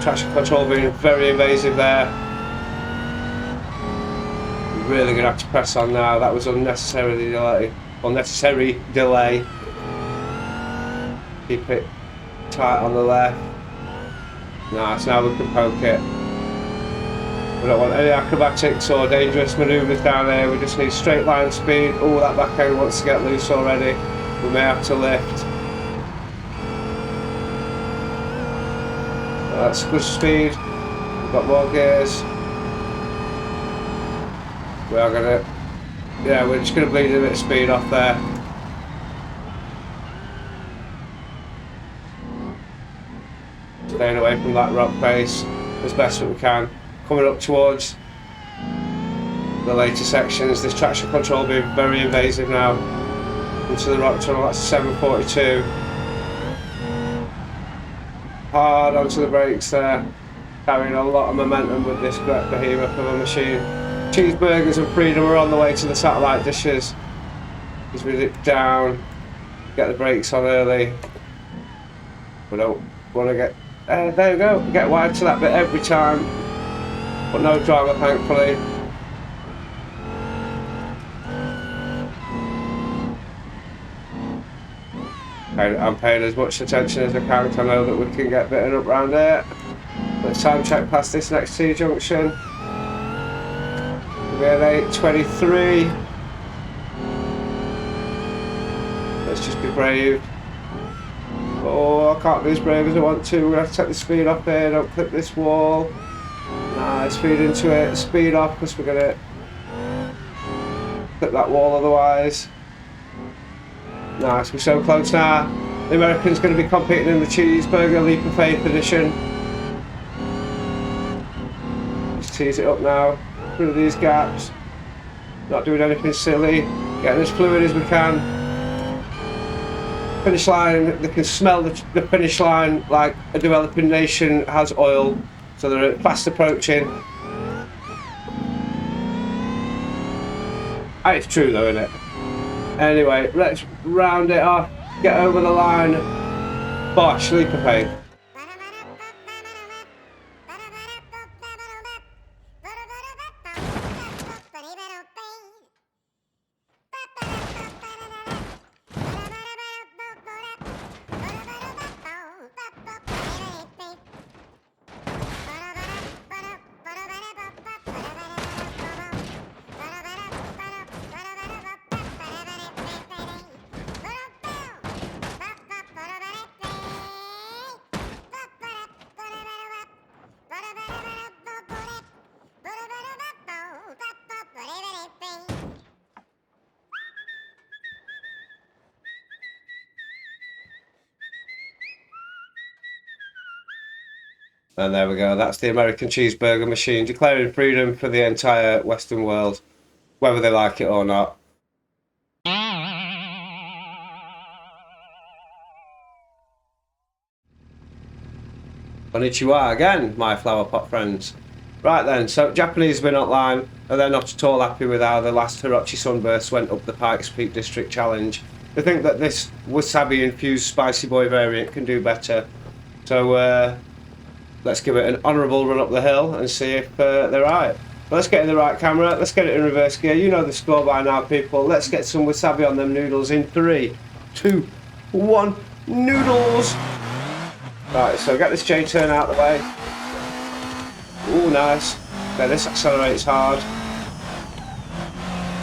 Traction control being very invasive there. We're really going to have to press on now. That was unnecessary delay. Keep it tight on the left. Nice, now we can poke it. We don't want any acrobatics or dangerous manoeuvres down there. We just need straight line speed. Oh, that back end wants to get loose already. We may have to lift. That's good speed. We've got more gears. We are gonna, yeah, we're just gonna bleed a bit of speed off there. Staying away from that rock face as best that we can. Coming up towards the later sections. This traction control being very invasive now. Into the rock tunnel. That's 742. Hard onto the brakes there, carrying a lot of momentum with this great behemoth of a machine. Cheeseburgers and Freedom are on the way to the satellite dishes as we dip down, get the brakes on early. We don't want to get, there we go, get wide to that bit every time, but no drama thankfully. I'm paying as much attention as I can because I know that we can get bitten up round here. Let's time check past this next T-junction. We're at 8:23. Let's just be brave. Oh, I can't be as brave as I want to. We're going to have to take the speed off here. Don't clip this wall. Nice, speed into it. Speed off because we're going to clip that wall otherwise. Nice, we're so close now. The American's going to be competing in the Cheeseburger Leap of Faith edition. Just tease it up now, through these gaps. Not doing anything silly, getting as fluid as we can. Finish line, they can smell the finish line like a developing nation has oil, so they're fast approaching. It's true though, isn't it? Anyway, let's round it off, get over the line. Bosh, Leap of Faith. And there we go, that's the American Cheeseburger machine declaring freedom for the entire Western world, whether they like it or not. Konnichiwa again, my flower pot friends. Right then, so Japanese have been online and they're not at all happy with how the last Hirochi Sunburst went up the Pikes Peak District challenge. They think that this wasabi infused spicy boy variant can do better. So let's give it an honourable run up the hill and see if they're right. Let's get in the right camera, let's get it in reverse gear. You know the score by now, people. Let's get some wasabi on them noodles in 3, 2, 1, noodles! Right, so get this J-turn out of the way. Ooh, nice. Okay, this accelerates hard.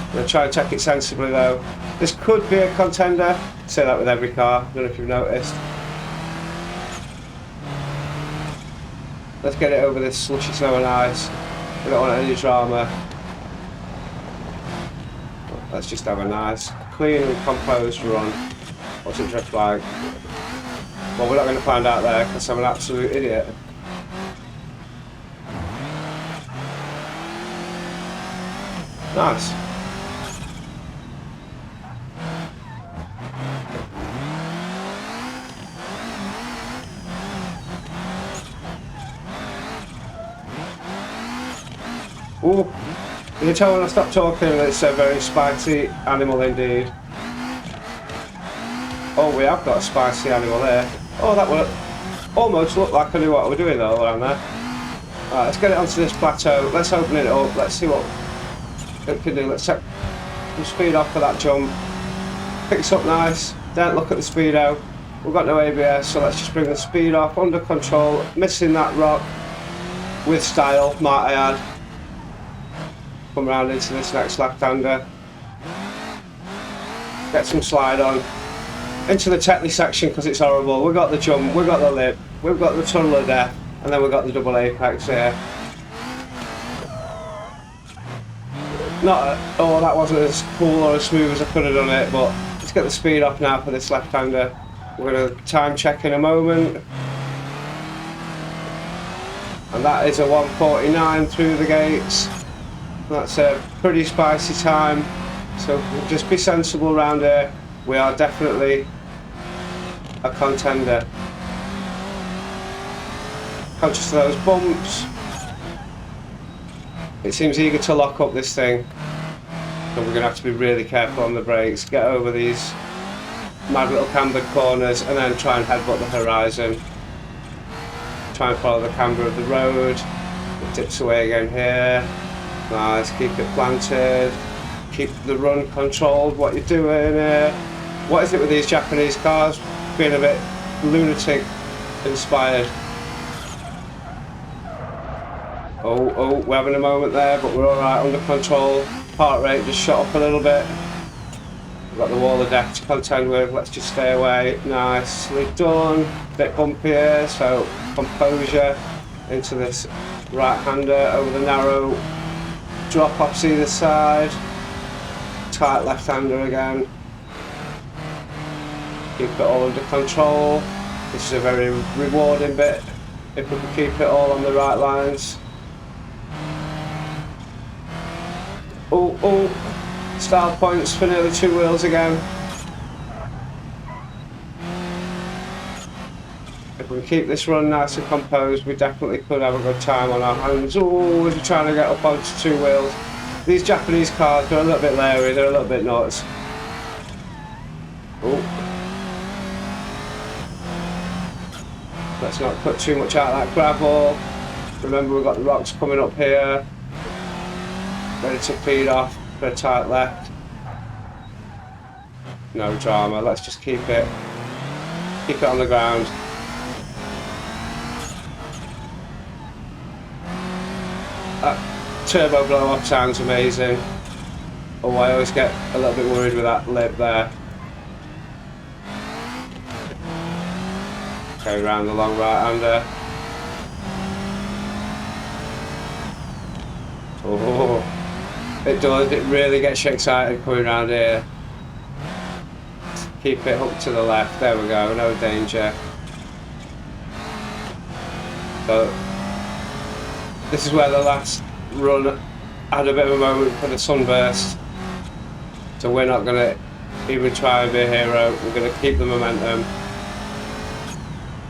I'm going to try and take it sensibly though. This could be a contender. I say that with every car, I don't know if you've noticed. Let's get it over this slushy snow and ice. We don't want any drama. Let's just have a nice, clean and composed run. What's it drift like? Well, we're not going to find out there because I'm an absolute idiot. Nice. Ooh, you can tell when I stop talking that it's a very spicy animal indeed. Oh, we have got a spicy animal there. Oh, that would almost look like I knew what we're doing though around there. Right, let's get it onto this plateau. Let's open it up. Let's see what it can do. Let's take some speed off for that jump. Picks up nice. Don't look at the speedo. We've got no ABS, so let's just bring the speed off under control. Missing that rock with style, might I add. Come round into this next left-hander. Get some slide on. Into the technique section because it's horrible. We've got the jump, we've got the lip, we've got the tunnel of death, and then we've got the double apex here. Oh, that wasn't as cool or as smooth as I could have done it, but let's get the speed off now for this left-hander. We're going to time check in a moment. And that is a 1:49 through the gates. That's a pretty spicy time, so just be sensible around here. We are definitely a contender. Conscious of those bumps. It seems eager to lock up this thing, so we're going to have to be really careful on the brakes, get over these mad little cambered corners and then try and headbutt the horizon. Try and follow the camber of the road. It dips away again here. Nice, keep it planted. Keep the run controlled, what you're doing here. What is it with these Japanese cars? Being a bit lunatic inspired. Oh, we're having a moment there, but we're alright, under control. Heart rate just shot up a little bit. We've got the wall of death to contend with, let's just stay away. Nicely done. Bit bumpy here, so composure into this right-hander over the narrow drop off either side. Tight left-hander again. Keep it all under control. This is a very rewarding bit if we can keep it all on the right lines. Oh, style points for nearly two wheels again. If we keep this run nice and composed, we definitely could have a good time on our hands. Oh, we're trying to get up onto two wheels. These Japanese cars, they're a little bit leery, they're a little bit nuts. Oh. Let's not put too much out of that gravel. Remember, we've got the rocks coming up here. Ready to feed off for a tight left. No drama, let's just keep it on the ground. That turbo blow off sounds amazing. Oh, I always get a little bit worried with that lip there. Okay, round the long right-hander. Oh, it does, it really gets you excited coming around here. Keep it hooked to the left, there we go, no danger. So, this is where the last run had a bit of a moment for the sunburst. So we're not going to even try and be a hero, we're going to keep the momentum.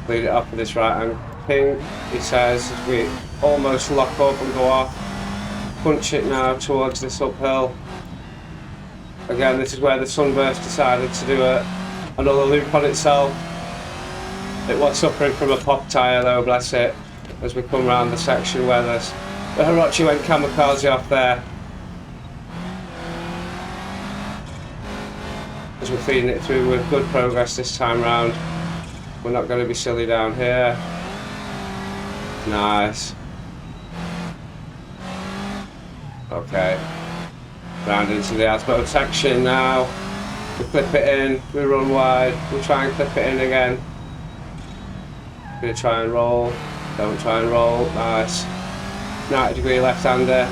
Lead it off with this right-hand ping, he says, as we almost lock up and go off. Punch it now towards this uphill. Again, this is where the sunburst decided to do another loop on itself. It was suffering from a pop tyre though, bless it, as we come round the section where the Hirochi went kamikaze off there. As we're feeding it through with good progress this time round. We're not going to be silly down here. Nice. Okay. Round into the asphalt section now. We clip it in, we run wide, we try and clip it in again. Gonna try and roll. Don't try and roll. Nice. 90-degree left-hander.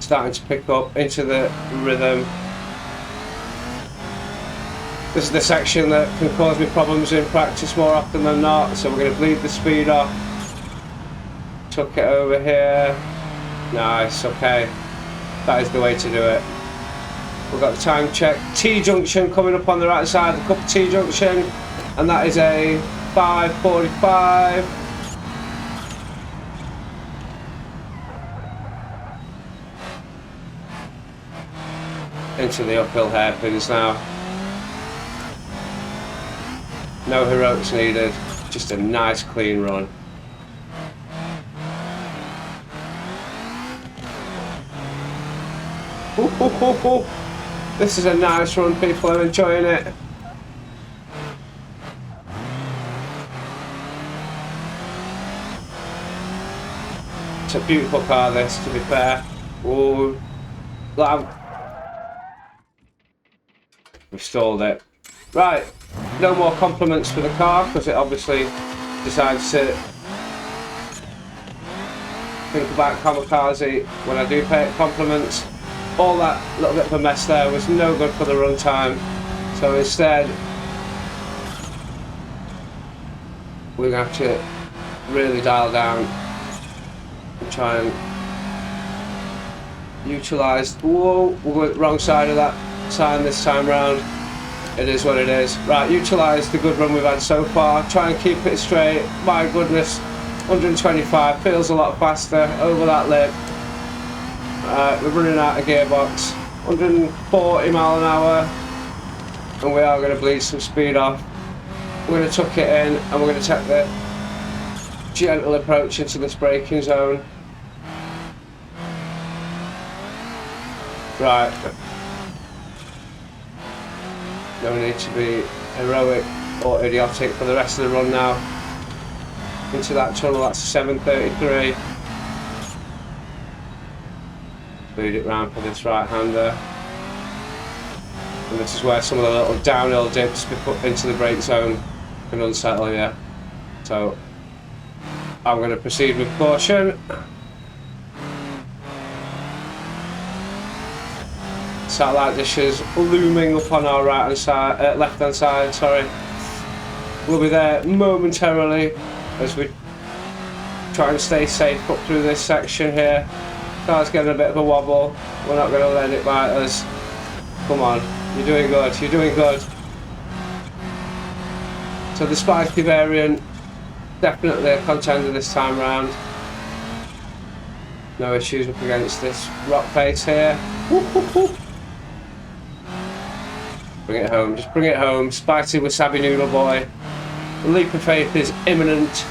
starting to pick up into the rhythm. This is the section that can cause me problems in practice more often than not, so we're going to bleed the speed off. Tuck it over here. Nice, okay. That is the way to do it. We've got the time check. T-junction coming up on the right side, the cup of T-junction, and that is a 5:45. Into the uphill hairpins now. No heroics needed, just a nice clean run. This is a nice run, people are enjoying it. It's a beautiful car, this, to be fair. Ooh, we've stalled it. Right, no more compliments for the car because it obviously decides to think about kamikaze when I do pay it compliments. All that little bit of a mess there was no good for the run time, so instead we're going to have to really dial down and try and utilise. Whoa, we're going the wrong side of that sign this time round. It is what it is. Right, utilise the good run we've had so far, try and keep it straight. My goodness, 125 feels a lot faster over that lip. We're running out of gearbox, 140 mile an hour, and we are going to bleed some speed off. We're going to tuck it in and we're going to take the gentle approach into this braking zone. Right, no need to be heroic or idiotic for the rest of the run now. Into that tunnel, that's 7:33. Lead it round for this right-hander, and this is where some of the little downhill dips we put into the brake zone can unsettle you. So I'm going to proceed with caution. Satellite dishes looming up on our right-hand side, left-hand side. Sorry, we'll be there momentarily as we try and stay safe up through this section here. Car's getting a bit of a wobble. We're not going to let it bite us. Come on, you're doing good, you're doing good. So the spiky variant, definitely a contender this time round. No issues up against this rock face here. Bring it home, just bring it home. Spicy wasabi noodle boy. The leap of faith is imminent.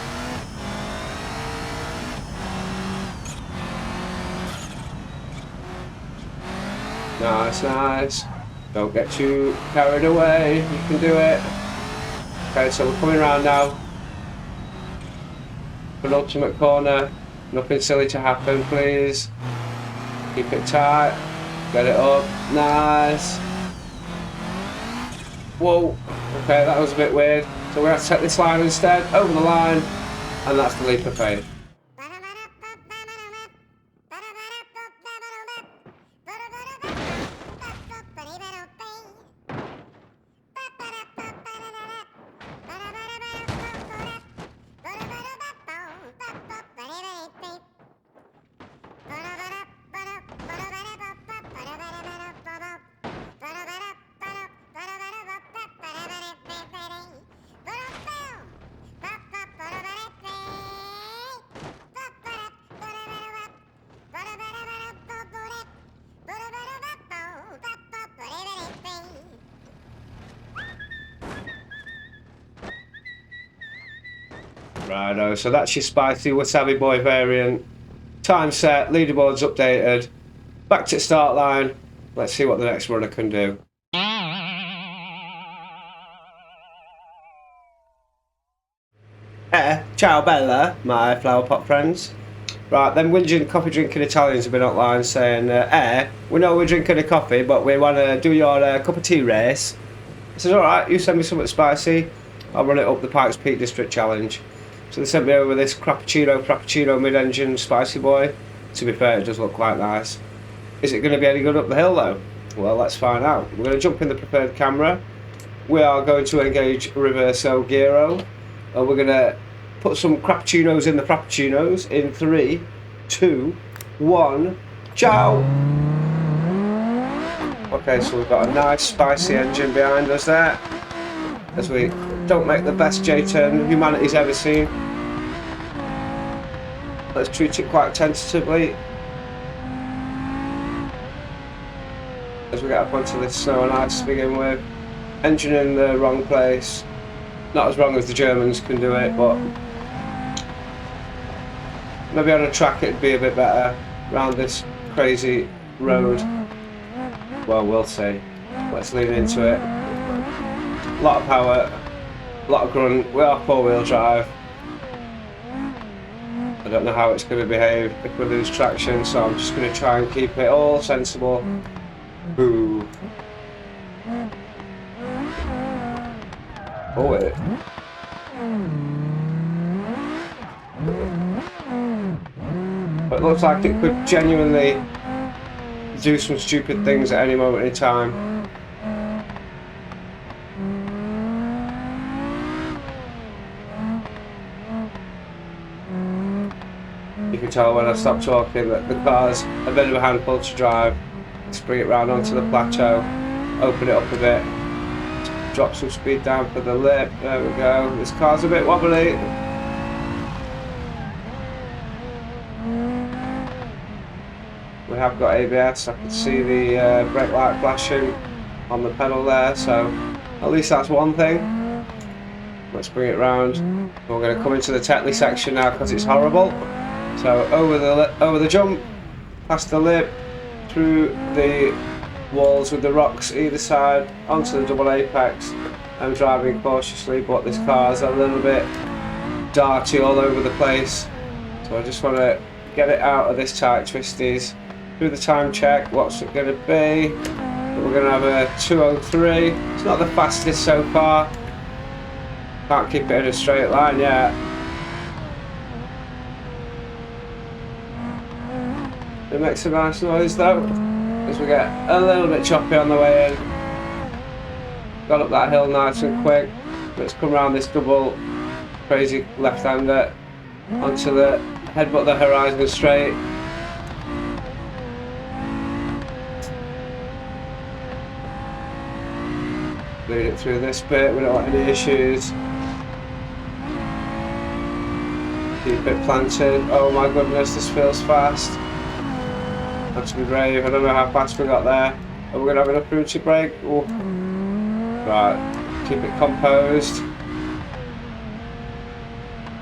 Nice, nice. Don't get too carried away. You can do it. Okay, so we're coming around now. Penultimate corner. Nothing silly to happen, please. Keep it tight. Get it up. Nice. Whoa. Okay, that was a bit weird. So we're going to take this line instead. Over the line. And that's the leap of faith. Righto, so that's your spicy wasabi boy variant. Time set, leaderboards updated. Back to the start line. Let's see what the next runner can do. Ciao Bella, my flower pot friends. Right, them whinging coffee drinking Italians have been online saying, we know we're drinking a coffee, but we want to do your cup of tea race. I said, alright, you send me something spicy, I'll run it up the Pikes Peak District challenge. So they sent me over this Frappuccino mid-engine spicy boy. To be fair, it does look quite nice. Is it going to be any good up the hill though? Well, let's find out. We're going to jump in the preferred camera. We are going to engage reverso gyro. And we're going to put some crappuccinos in the frappuccinos in 3, 2, 1. Ciao! Okay, so we've got a nice spicy engine behind us there. As we don't make the best J-turn humanity's ever seen. Let's treat it quite tentatively. As we get up onto this snow and ice to begin with. Engine in the wrong place. Not as wrong as the Germans can do it, but maybe on a track it'd be a bit better around this crazy road. Well, we'll see. Let's lean into it. A lot of power, a lot of grunt. We are 4-wheel drive. I don't know how it's going to behave if we lose traction, so I'm just going to try and keep it all sensible. Boo. Oh, it. But it looks like it could genuinely do some stupid things at any moment in time. You can tell when I stop talking that the car's a bit of a handful to drive. Let's bring it round onto the plateau, open it up a bit, drop some speed down for the lip. There we go. This car's a bit wobbly. We have got ABS. I can see the brake light flashing on the pedal there, so at least that's one thing. Let's bring it round. We're going to come into the Tetley section now because it's horrible. So over the jump, past the lip, through the walls with the rocks either side, onto the double apex. I'm driving cautiously, but this car's a little bit darty all over the place. So I just want to get it out of this tight twisties. Through the time check, what's it going to be? We're going to have a 203. It's not the fastest so far. Can't keep it in a straight line yet. It makes a nice noise though, as we get a little bit choppy on the way in. Got up that hill nice and quick. Let's come around this double crazy left-hander onto the headbutt the horizon straight. Lead it through this bit, we don't want any issues. Keep it planted. Oh my goodness, this feels fast. Have to be brave. I don't know how fast we got there. Are we going to have enough room to brake? Ooh. Right, keep it composed.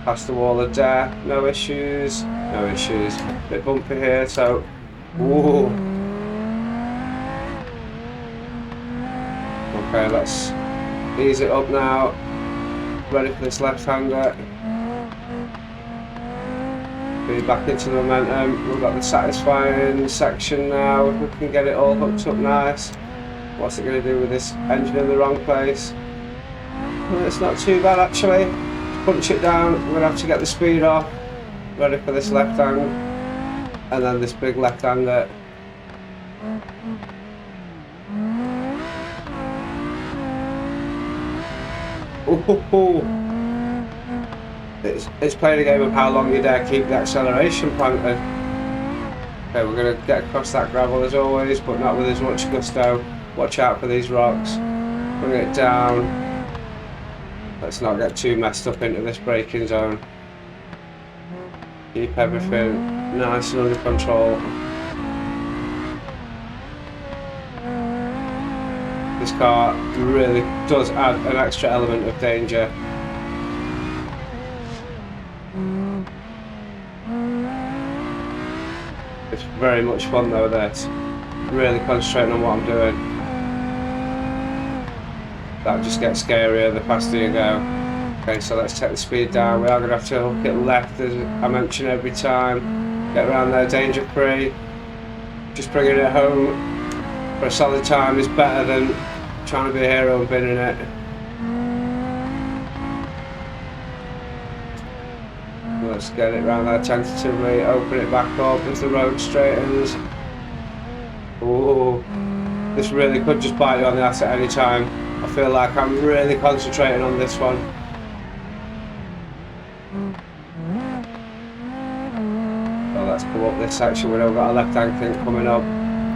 Past the wall of death, no issues. No issues. Bit bumpy here, so. Ooh. Okay, let's ease it up now. Ready for this left-hander. Be back into the momentum. We've got the satisfying section now. If we can get it all hooked up nice. What's it going to do with this engine in the wrong place? Well, it's not too bad actually. Punch it down. We're going to have to get the speed off. Ready for this left hand. And then this big left-hander. Ooh. It's playing a game of how long you dare keep the acceleration planted. Okay, we're going to get across that gravel as always, but not with as much gusto. Watch out for these rocks. Bring it down. Let's not get too messed up into this braking zone. Keep everything nice and under control. This car really does add an extra element of danger. It's very much fun though, this. Really concentrating on what I'm doing. That just gets scarier the faster you go. Okay, so let's take the speed down. We are going to have to hook it left, as I mention every time. Get around there danger free. Just bringing it home for a solid time is better than trying to be a hero and binning it. Let's get it round there tentatively, open it back up as the road straightens. Ooh, this really could just bite you on the ass at any time. I feel like I'm really concentrating on this one. So let's come up this section. We've got a left-hand kink coming up.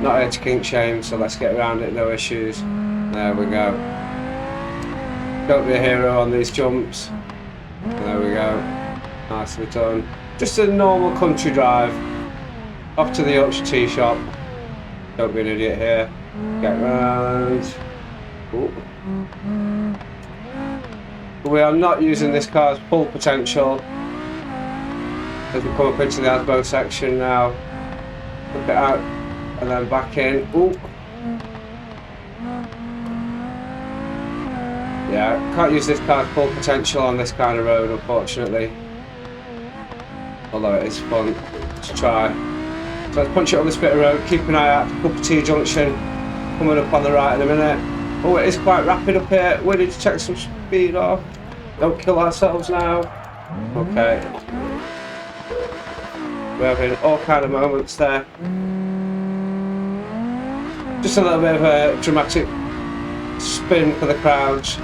Not here to kink shame, so let's get around it, no issues. There we go. Don't be a hero on these jumps. There we go. Nicely done. Just a normal country drive. Off to the Yorkshire Tea shop. Don't be an idiot here. Get round. Ooh. We are not using this car's full potential. As we come up into the Asbo section now. Look it out. And then back in. Ooh. Yeah, can't use this car's full potential on this kind of road, unfortunately. Although it is fun to try. So let's punch it on this bit of road, keep an eye out for Cup of Tea Junction, coming up on the right in a minute. Oh, it is quite rapid up here. We need to check some speed off. Don't kill ourselves now. Okay. We're having all kind of moments there. Just a little bit of a dramatic spin for the crowds.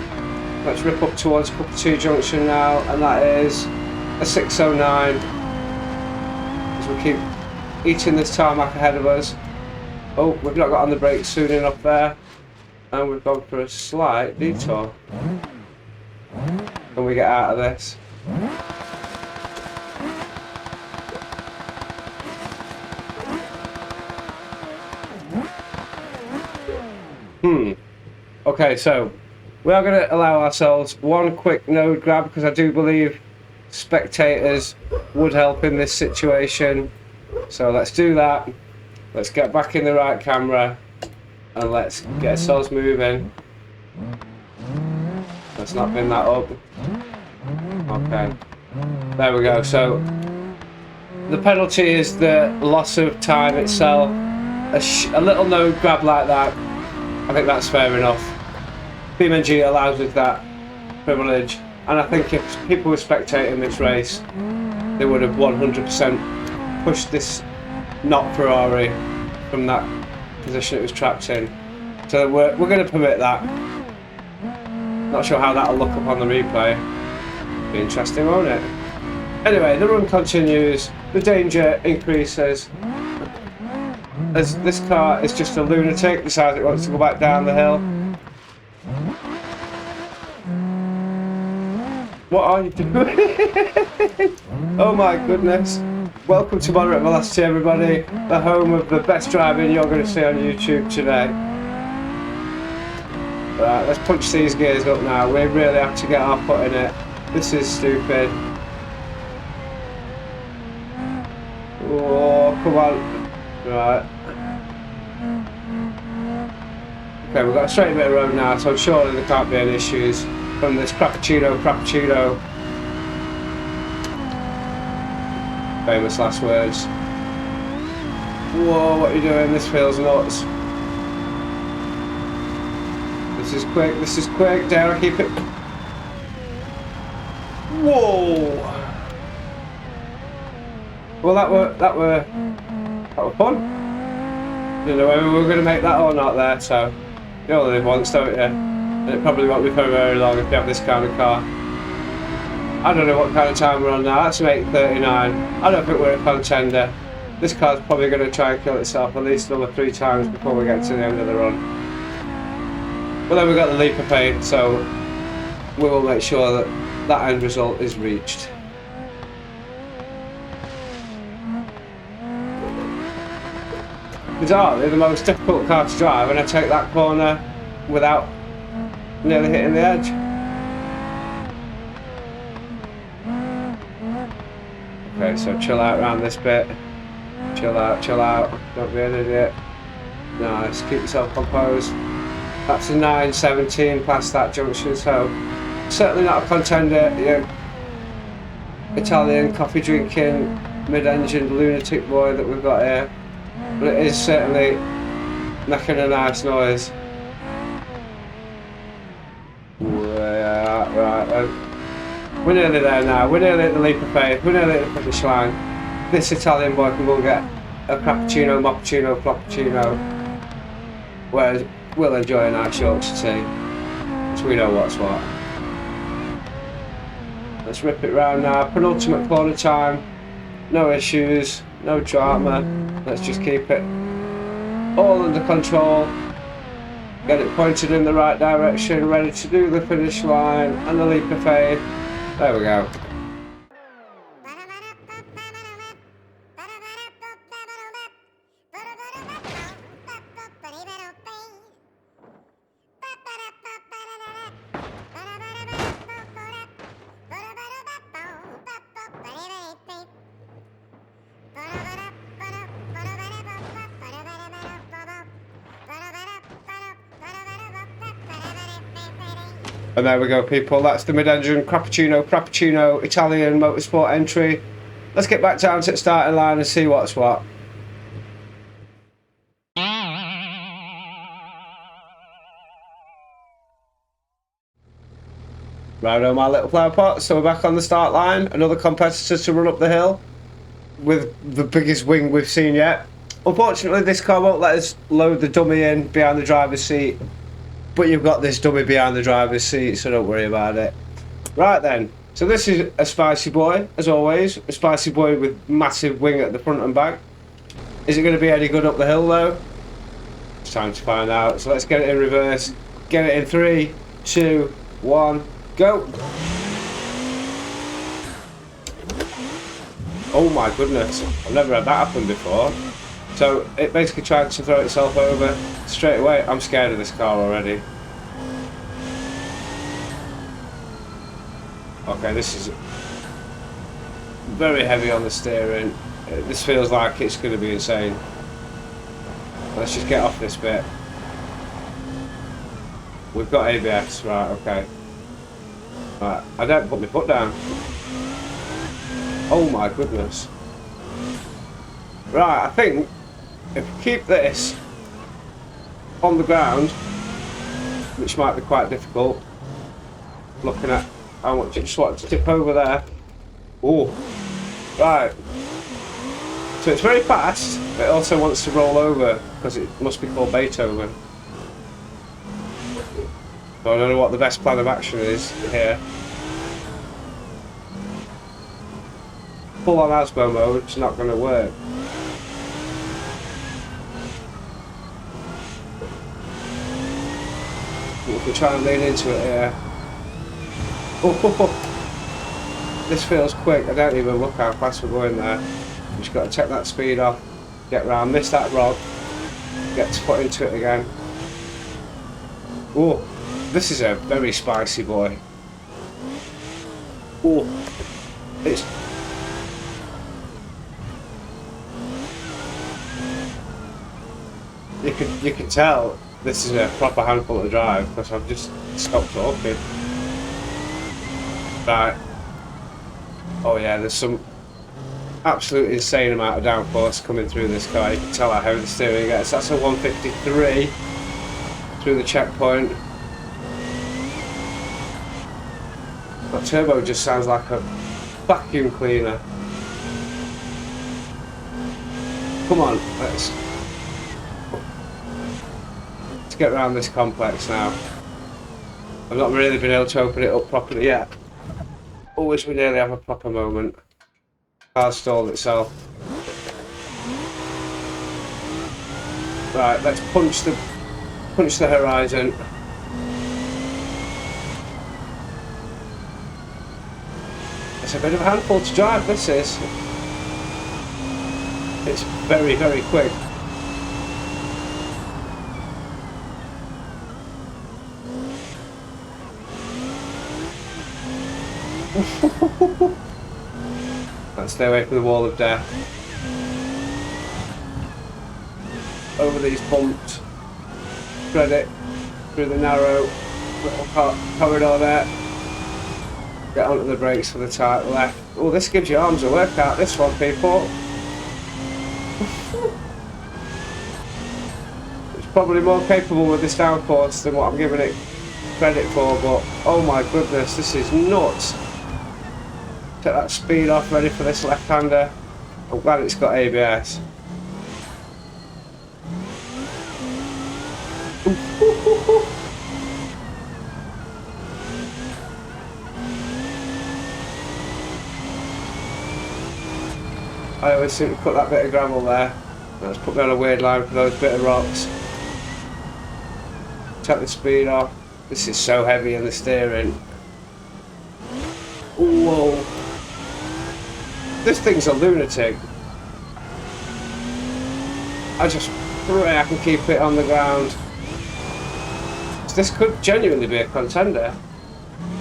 Let's rip up towards Cup of Tea Junction now, and that is a 6:09. As we keep eating this tarmac ahead of us. Oh, we've not got on the brakes soon enough there, and we've gone for a slight detour. Can we get out of this? Okay, so we are going to allow ourselves one quick node grab, because I do believe spectators would help in this situation. So let's do that. Let's get back in the right camera and let's get ourselves moving. Let's not bin that up. Okay, there we go. So the penalty is the loss of time itself. A little node grab like that, I think that's fair enough. BeamNG allows us that privilege, and I think if people were spectating this race, they would have 100% pushed this not Ferrari from that position it was trapped in. So we're going to permit that. Not sure how that'll look up on the replay. Be interesting, won't it? Anyway, the run continues, the danger increases. As this car is just a lunatic, decides it wants to go back down the hill. What are you doing? Oh my goodness. Welcome to Moderate Velocity, everybody. The home of the best driving you're going to see on YouTube today. Right, let's punch these gears up now. We really have to get our foot in it. This is stupid. Oh, come on. Right. Okay, we've got a straight bit of road now, so surely there can't be any issues from this Frappuccino. Famous last words. Whoa, what are you doing? This feels nuts. This is quick, dare I keep it? Whoa! Well, that were fun. You know whether we were going to make that or not there, so you only live once, don't you? And it probably won't be for very long if you have this kind of car. I don't know what kind of time we're on now. That's an 8:39. I don't think we're a contender. This car's probably going to try and kill itself at least another 3 times before we get to the end of the run. But then we've got the leap of faith, so we will make sure that that end result is reached. Bizarrely, the most difficult car to drive, and I take that corner without nearly hitting the edge. Okay, so chill out around this bit. Chill out, don't be an idiot. Nice, keep yourself composed. That's a 9:17 past that junction, so certainly not a contender. You Italian coffee drinking, mid-engine lunatic boy that we've got here. But it is certainly making a nice noise. Right. We're nearly there now. We're nearly at the leap of faith. We're nearly at the finish line. This Italian boy can go and get a cappuccino, moppuccino, floppuccino. Whereas we'll enjoy a nice Yorkshire tea, so we know what's what. Let's rip it round now. Penultimate corner time. No issues, no drama. Let's just keep it all under control. Get it pointed in the right direction, ready to do the finish line and the leap of faith. There we go. And there we go, people. That's the mid-engine Frappuccino Italian motorsport entry. Let's get back down to the starting line and see what's what. Righto, my little flower pot. So we're back on the start line. Another competitor to run up the hill with the biggest wing we've seen yet. Unfortunately, this car won't let us load the dummy in behind the driver's seat. But you've got this dummy behind the driver's seat, so don't worry about it. Right then, so this is a spicy boy, as always. A spicy boy with massive wing at the front and back. Is it going to be any good up the hill though? It's time to find out. So let's get it in reverse. Get it in 3, 2, 1, go! Oh my goodness, I've never had that happen before. So it basically tried to throw itself over straight away. I'm scared of this car already. Okay, this is very heavy on the steering. This feels like it's going to be insane. Let's just get off this bit. We've got ABS, right, okay. Right, I don't put my foot down. Oh my goodness. Right, I think if we keep this on the ground, which might be quite difficult, looking at how much it just wants to tip over there. Oh, right. So it's very fast, but it also wants to roll over because it must be called Beethoven. So I don't know what the best plan of action is here. Full on ASBO mode, it's not going to work. We can try and lean into it here. Oh, this feels quick. I don't even look how fast we're going there. Just got to check that speed off, get round, miss that rod, get to put into it again. Oh, this is a very spicy boy. Oh, it's. You can tell this is a proper handful to drive because I've just stopped talking. Right. Oh yeah, there's some absolute insane amount of downforce coming through this car. You can tell how heavy the steering gets. That's a 153 through the checkpoint. That turbo just sounds like a vacuum cleaner. Come on, let's get around this complex now. I've not really been able to open it up properly yet. Always we nearly have a proper moment. Car stalled itself. Right, let's punch the horizon. It's a bit of a handful to drive, this is. It's very, very quick. Let's stay away from the wall of death. Over these bumps. Thread it through the narrow little corridor there. Get onto the brakes for the tight left. Oh, this gives your arms a workout, this one, people. It's probably more capable with this downforce than what I'm giving it credit for, but oh my goodness, this is nuts. Take that speed off, ready for this left-hander. I'm glad it's got ABS. I always seem to cut that bit of gravel there. Let's put me on a weird line for those bit of rocks. Take the speed off. This is so heavy in the steering. Whoa. This thing's a lunatic. I just pray I can keep it on the ground. This could genuinely be a contender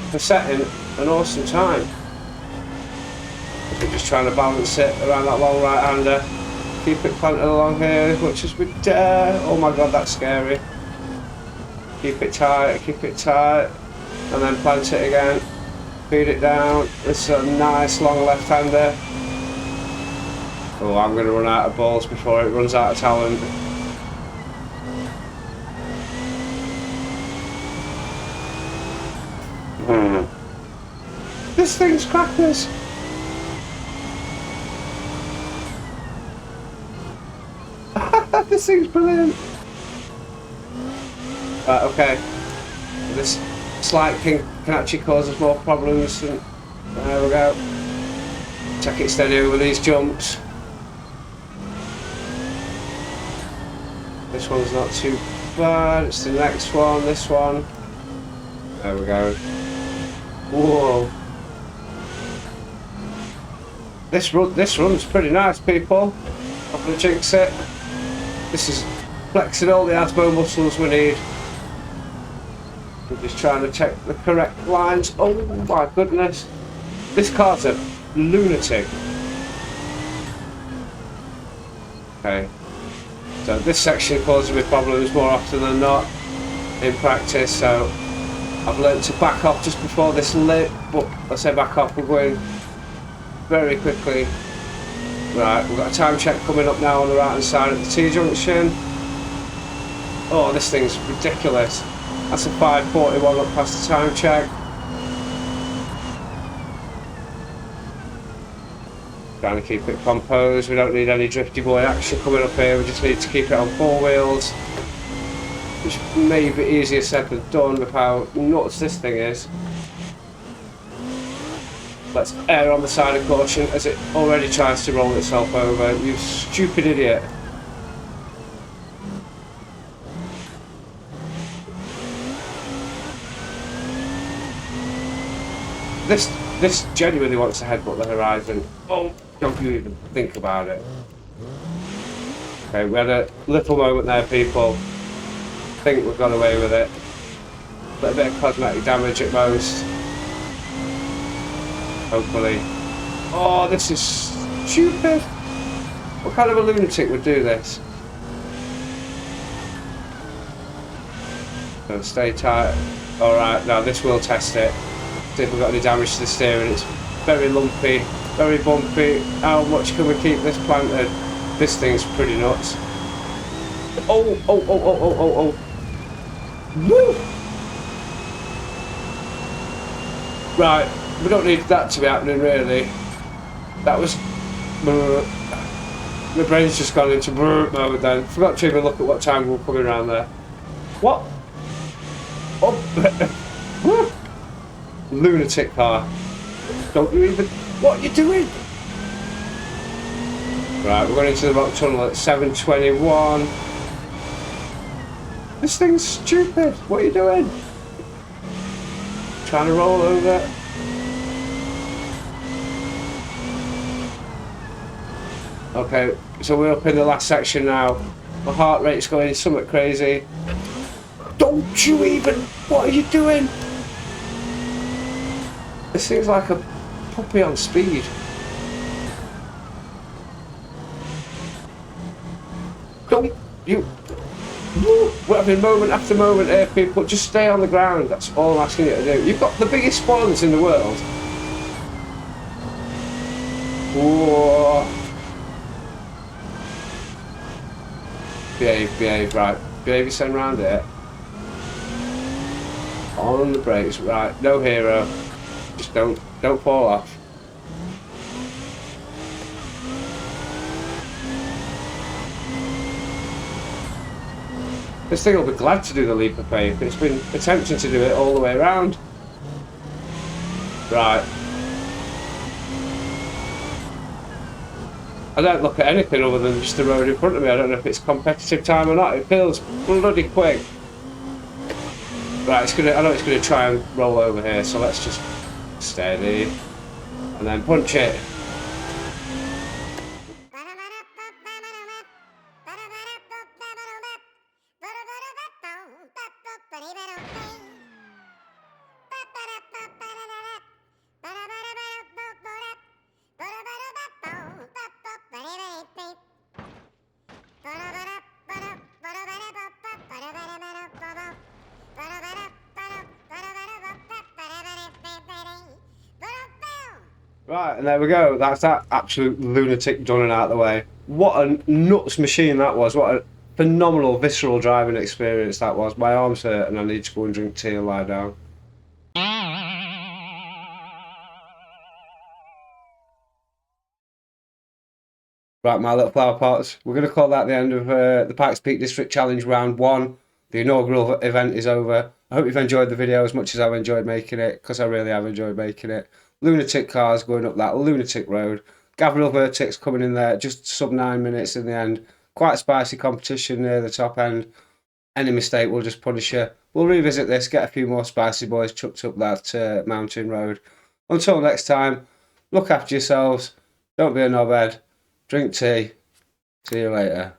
for setting an awesome time. We're just trying to balance it around that long right-hander. Keep it planted along here as much as we dare. Oh my god, that's scary. Keep it tight, and then plant it again. Feed it down. This is a nice long left-hander. Oh, I'm going to run out of balls before it runs out of talent. This thing's crackers. This thing's brilliant. Right, okay. This slight kink can actually cause us more problems. And there we go. Take it steady over these jumps. This one's not too bad. It's the next one. This one. There we go. Whoa. This run's pretty nice, people. I'm gonna jinx it. This is flexing all the asmo muscles we need. We're just trying to check the correct lines. Oh my goodness. This car's a lunatic. Okay. So this section causes me problems more often than not in practice, so I've learnt to back off just before this lip, but I say back off, we're going very quickly. Right, we've got a time check coming up now on the right hand side at the T-junction. Oh, this thing's ridiculous. That's a 5:41 up past the time check. Trying to keep it composed. We don't need any drifty boy action coming up here. We just need to keep it on four wheels, which may be easier said than done with how nuts this thing is. Let's err on the side of caution as it already tries to roll itself over. You stupid idiot. This genuinely wants to headbutt the horizon. Oh, don't you even think about it. Okay, we had a little moment there, people. I think we've got away with it. A little bit of cosmetic damage at most. Hopefully. Oh, this is stupid. What kind of a lunatic would do this? So stay tight. Alright, now this will test it. See if we've got any damage to the steering. It's very lumpy, very bumpy. How much can we keep this planted? This thing's pretty nuts. Oh, oh, oh, oh, oh, oh, oh. Woo! Right, we don't need that to be happening really. That was... My brain's just gone into mode then. Forgot to even look at what time we were coming around there. What? Oh! Lunatic car. Don't you even... What are you doing? Right, we're going into the rock tunnel at 7:21. This thing's stupid. What are you doing? Trying to roll over. Okay, so we're up in the last section now. My heart rate's going somewhat crazy. Don't you even... What are you doing? This thing's like a puppy on speed. Don't you... We're having moment after moment here, people. Just stay on the ground. That's all I'm asking you to do. You've got the biggest spoilers in the world. Whoa. Behave, right. Behave yourself around here. On the brakes, right. No hero. Just don't fall off. This thing will be glad to do the leap of faith. It's been attempting to do it all the way around. Right. I don't look at anything other than just the road in front of me. I don't know if it's competitive time or not. It feels bloody quick. Right, I know it's gonna try and roll over here, so let's just steady and then punch it. Right, and there we go. That's that absolute lunatic done and out of the way. What a nuts machine that was. What a phenomenal visceral driving experience that was. My arms hurt and I need to go and drink tea and lie down. Right, my little flower pots. We're going to call that the end of the Pikes Peak District Challenge Round 1. The inaugural event is over. I hope you've enjoyed the video as much as I've enjoyed making it, because I really have enjoyed making it. Lunatic cars going up that lunatic road. Gabriel Vertex coming in there, just sub 9 minutes in the end. Quite spicy competition near the top end. Any mistake will just punish you. We'll revisit this, get a few more spicy boys chucked up that mountain road. Until next time, look after yourselves. Don't be a knobhead. Drink tea. See you later.